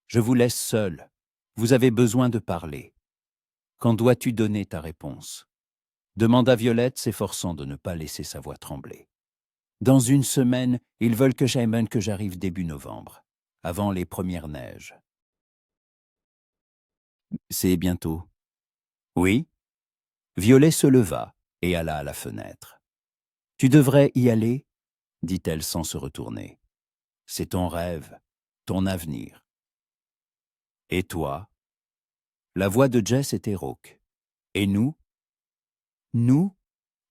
Je vous laisse seul. Vous avez besoin de parler. Quand dois-tu donner ta réponse? Demanda Violette, s'efforçant de ne pas laisser sa voix trembler. Dans une semaine, ils veulent que j'arrive début novembre, avant les premières neiges. C'est bientôt. Oui. Violet se leva et alla à la fenêtre. Tu devrais y aller, dit-elle sans se retourner. C'est ton rêve, ton avenir. Et toi? La voix de Jess était rauque. Et nous? Nous?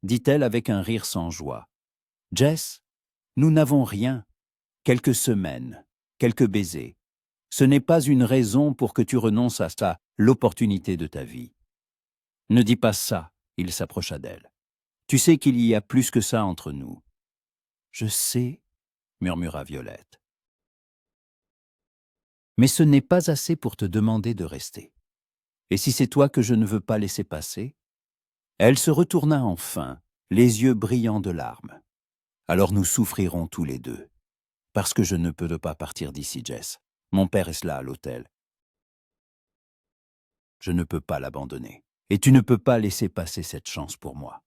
Dit-elle avec un rire sans joie. Jess, nous n'avons rien. Quelques semaines, quelques baisers. Ce n'est pas une raison pour que tu renonces à ça, l'opportunité de ta vie. Ne dis pas ça, il s'approcha d'elle. Tu sais qu'il y a plus que ça entre nous. Je sais, murmura Violette. Mais ce n'est pas assez pour te demander de rester. Et si c'est toi que je ne veux pas laisser passer? Elle se retourna enfin, les yeux brillants de larmes. Alors nous souffrirons tous les deux. Parce que je ne peux pas partir d'ici, Jess. Mon père est là à l'hôtel. Je ne peux pas l'abandonner. Et tu ne peux pas laisser passer cette chance pour moi.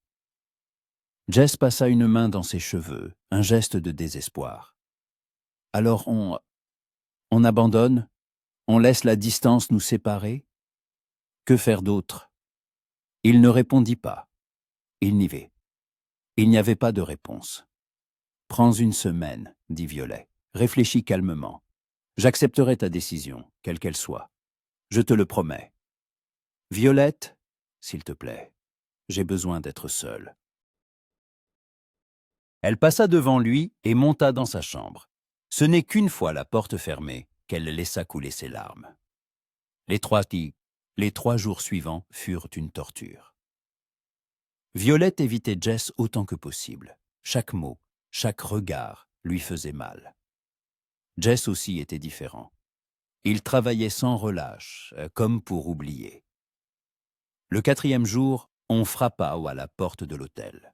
Jess passa une main dans ses cheveux, un geste de désespoir. Alors on abandonne? On laisse la distance nous séparer? Que faire d'autre? Il ne répondit pas. Il n'y avait. Il n'y avait pas de réponse. Prends une semaine, dit Violet. Réfléchis calmement. J'accepterai ta décision, quelle qu'elle soit. Je te le promets. Violette, s'il te plaît, j'ai besoin d'être seule. Elle passa devant lui et monta dans sa chambre. Ce n'est qu'une fois la porte fermée qu'elle laissa couler ses larmes. Les 3 jours suivants furent une torture. Violette évitait Jess autant que possible. Chaque mot, chaque regard lui faisait mal. Jess aussi était différent. Il travaillait sans relâche, comme pour oublier. Le 4e jour, on frappa à la porte de l'hôtel.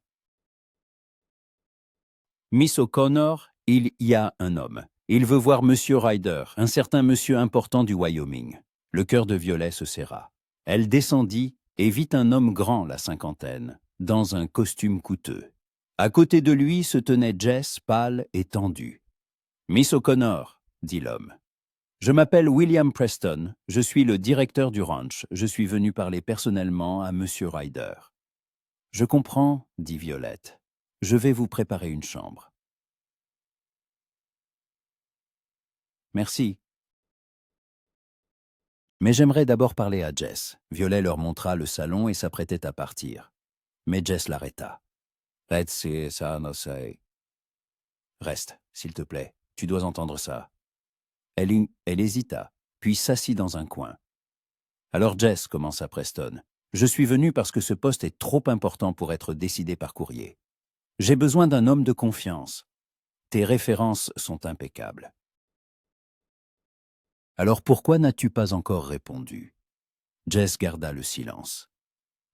Miss O'Connor, il y a un homme. Il veut voir Monsieur Ryder, un certain monsieur important du Wyoming. Le cœur de Violet se serra. Elle descendit et vit un homme grand, la cinquantaine, dans un costume coûteux. À côté de lui se tenait Jess, pâle et tendue. « Miss O'Connor, » dit l'homme. « Je m'appelle William Preston, je suis le directeur du ranch. Je suis venu parler personnellement à Monsieur Ryder. »« Je comprends, » dit Violette. « Je vais vous préparer une chambre. » Merci. Mais j'aimerais d'abord parler à Jess. Violet leur montra le salon et s'apprêtait à partir. Mais Jess l'arrêta. Reste, s'il te plaît. Tu dois entendre ça. Elle hésita, puis s'assit dans un coin. Alors Jess, commença Preston. Je suis venu parce que ce poste est trop important pour être décidé par courrier. J'ai besoin d'un homme de confiance. Tes références sont impeccables. Alors pourquoi n'as-tu pas encore répondu? Jess garda le silence.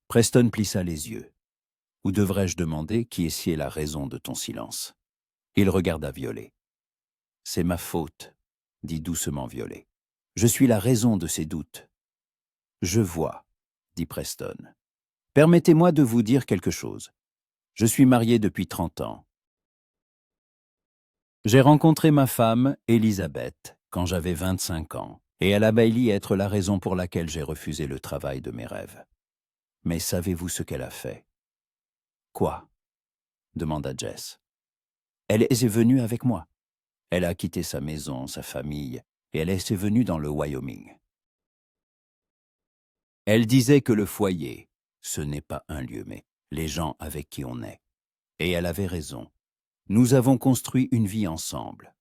Preston plissa les yeux. Ou devrais-je demander qui est la raison de ton silence? Il regarda Violet. C'est ma faute, dit doucement Violet. Je suis la raison de ces doutes. Je vois, dit Preston. Permettez-moi de vous dire quelque chose. Je suis marié depuis 30 ans. J'ai rencontré ma femme, Elisabeth, quand j'avais 25 ans, et elle a failli être la raison pour laquelle j'ai refusé le travail de mes rêves. Mais savez-vous ce qu'elle a fait? Quoi? Demanda Jess. Elle est venue avec moi. Elle a quitté sa maison, sa famille, et elle est venue dans le Wyoming. Elle disait que le foyer, ce n'est pas un lieu, mais les gens avec qui on est. Et elle avait raison. Nous avons construit une vie ensemble.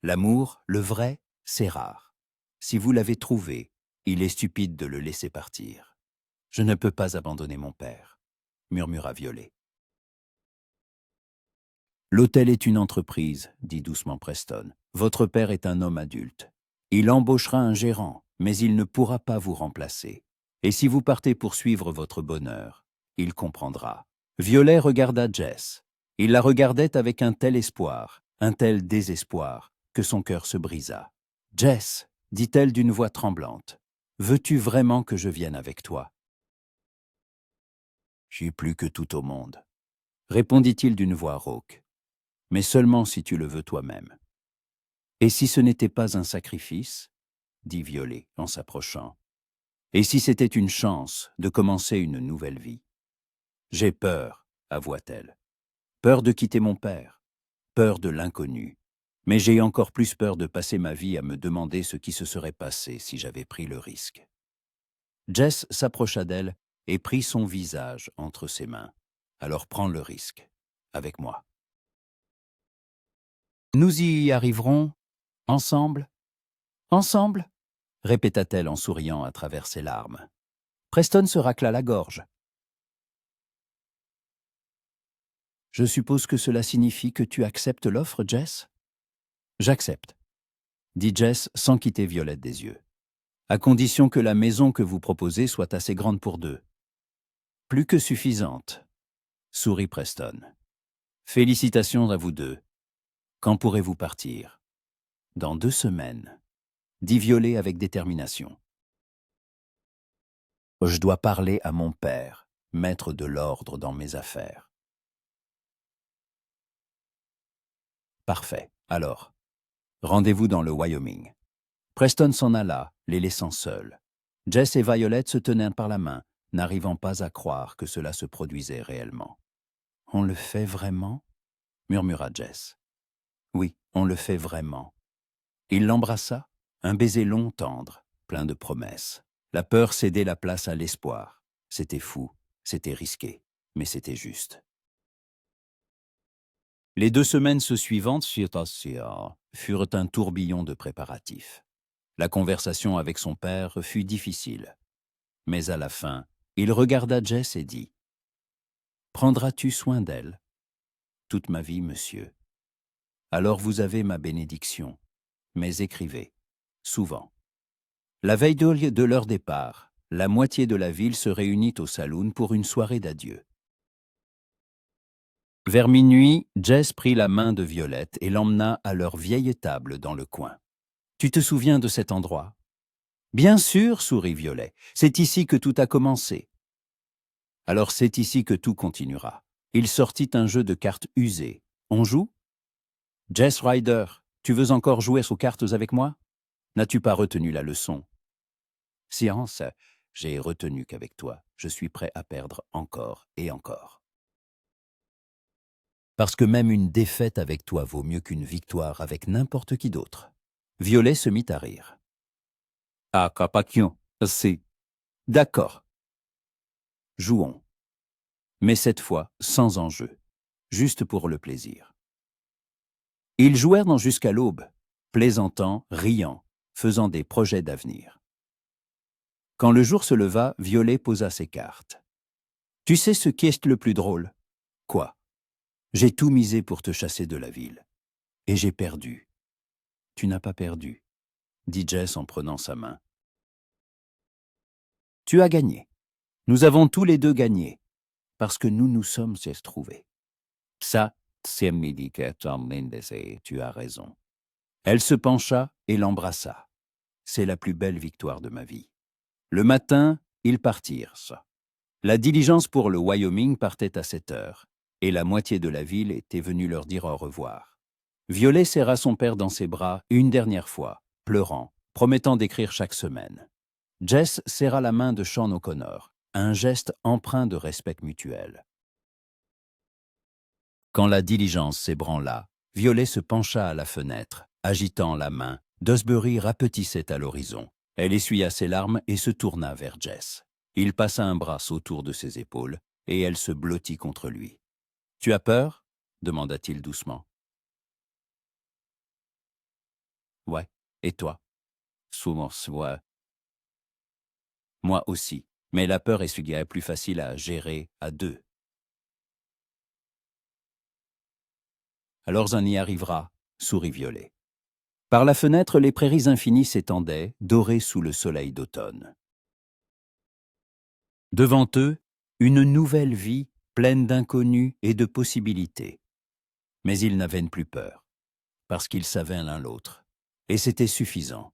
L'amour, le vrai, c'est rare. Si vous l'avez trouvé, il est stupide de le laisser partir. Je ne peux pas abandonner mon père, murmura Violet. L'hôtel est une entreprise, dit doucement Preston. Votre père est un homme adulte. Il embauchera un gérant, mais il ne pourra pas vous remplacer. Et si vous partez pour suivre votre bonheur, il comprendra. Violet regarda Jess. Il la regardait avec un tel espoir, un tel désespoir, que son cœur se brisa. « Jess, dit-elle d'une voix tremblante, veux-tu vraiment que je vienne avec toi ?»« J'ai plus que tout au monde, » répondit-il d'une voix rauque. « Mais seulement si tu le veux toi-même. »« Et si ce n'était pas un sacrifice ?» dit Violet en s'approchant. « Et si c'était une chance de commencer une nouvelle vie ?»« J'ai peur, avoua-t-elle. Peur de quitter mon père, peur de l'inconnu. Mais j'ai encore plus peur de passer ma vie à me demander ce qui se serait passé si j'avais pris le risque. » Jess s'approcha d'elle et prit son visage entre ses mains. « Alors prends le risque, avec moi. » « Nous y arriverons, ensemble, ensemble ?» répéta-t-elle en souriant à travers ses larmes. Preston se racla la gorge. « Je suppose que cela signifie que tu acceptes l'offre, Jess ?»« J'accepte, » dit Jess sans quitter Violette des yeux. « À condition que la maison que vous proposez soit assez grande pour deux. »« Plus que suffisante, » sourit Preston. « Félicitations à vous deux. Quand pourrez-vous partir ?»« Dans 2 semaines, » dit Violet avec détermination. « Je dois parler à mon père, mettre de l'ordre dans mes affaires. » Parfait. Alors, rendez-vous dans le Wyoming. Preston s'en alla, les laissant seuls. Jess et Violet se tenaient par la main, n'arrivant pas à croire que cela se produisait réellement. « On le fait vraiment ?» murmura Jess. « Oui, on le fait vraiment. » Il l'embrassa, un baiser long, tendre, plein de promesses. La peur cédait la place à l'espoir. C'était fou, c'était risqué, mais c'était juste. Les 2 semaines suivantes furent un tourbillon de préparatifs. La conversation avec son père fut difficile. Mais à la fin, il regarda Jess et dit « Prendras-tu soin d'elle ?»« Toute ma vie, monsieur. »« Alors vous avez ma bénédiction. Mais écrivez, souvent. » La veille de leur départ, la moitié de la ville se réunit au saloon pour une soirée d'adieu. Vers minuit, Jess prit la main de Violette et l'emmena à leur vieille table dans le coin. « Tu te souviens de cet endroit ?»« Bien sûr, sourit Violet. C'est ici que tout a commencé. » « Alors c'est ici que tout continuera. » Il sortit un jeu de cartes usé. « On joue ?»« Jess Ryder, tu veux encore jouer aux cartes avec moi? N'as-tu pas retenu la leçon ?»« Science, j'ai retenu qu'avec toi, je suis prêt à perdre encore et encore. » Parce que même une défaite avec toi vaut mieux qu'une victoire avec n'importe qui d'autre. Violet se mit à rire. « Ah, Capacion, c'est... D'accord. Jouons. Mais cette fois, sans enjeu, juste pour le plaisir. » Ils jouèrent jusqu'à l'aube, plaisantant, riant, faisant des projets d'avenir. Quand le jour se leva, Violet posa ses cartes. « Tu sais ce qui est le plus drôle ? » ?»« Quoi ? » ?»« J'ai tout misé pour te chasser de la ville. Et j'ai perdu. »« Tu n'as pas perdu, » dit Jess en prenant sa main. « Tu as gagné. Nous avons tous les deux gagné, parce que nous nous sommes trouvés. » Ça, c'est tu as raison. Elle se pencha et l'embrassa. C'est la plus belle victoire de ma vie. Le matin, ils partirent. La diligence pour le Wyoming partait à 7 heures, et la moitié de la ville était venue leur dire au revoir. Violet serra son père dans ses bras une dernière fois, pleurant, promettant d'écrire chaque semaine. Jess serra la main de Sean O'Connor, un geste empreint de respect mutuel. Quand la diligence s'ébranla, Violet se pencha à la fenêtre, agitant la main. Dewsbury rapetissait à l'horizon. Elle essuya ses larmes et se tourna vers Jess. Il passa un bras autour de ses épaules, et elle se blottit contre lui. « Tu as peur ?» demanda-t-il doucement. « Ouais, et toi ?» Souvent, ouais. Moi aussi, mais la peur est ce qui est plus facile à gérer à deux. Alors on y arrivera, sourit Violet. Par la fenêtre, les prairies infinies s'étendaient, dorées sous le soleil d'automne. Devant eux, une nouvelle vie pleine d'inconnus et de possibilités. Mais ils n'avaient plus peur, parce qu'ils savaient l'un l'autre, et c'était suffisant.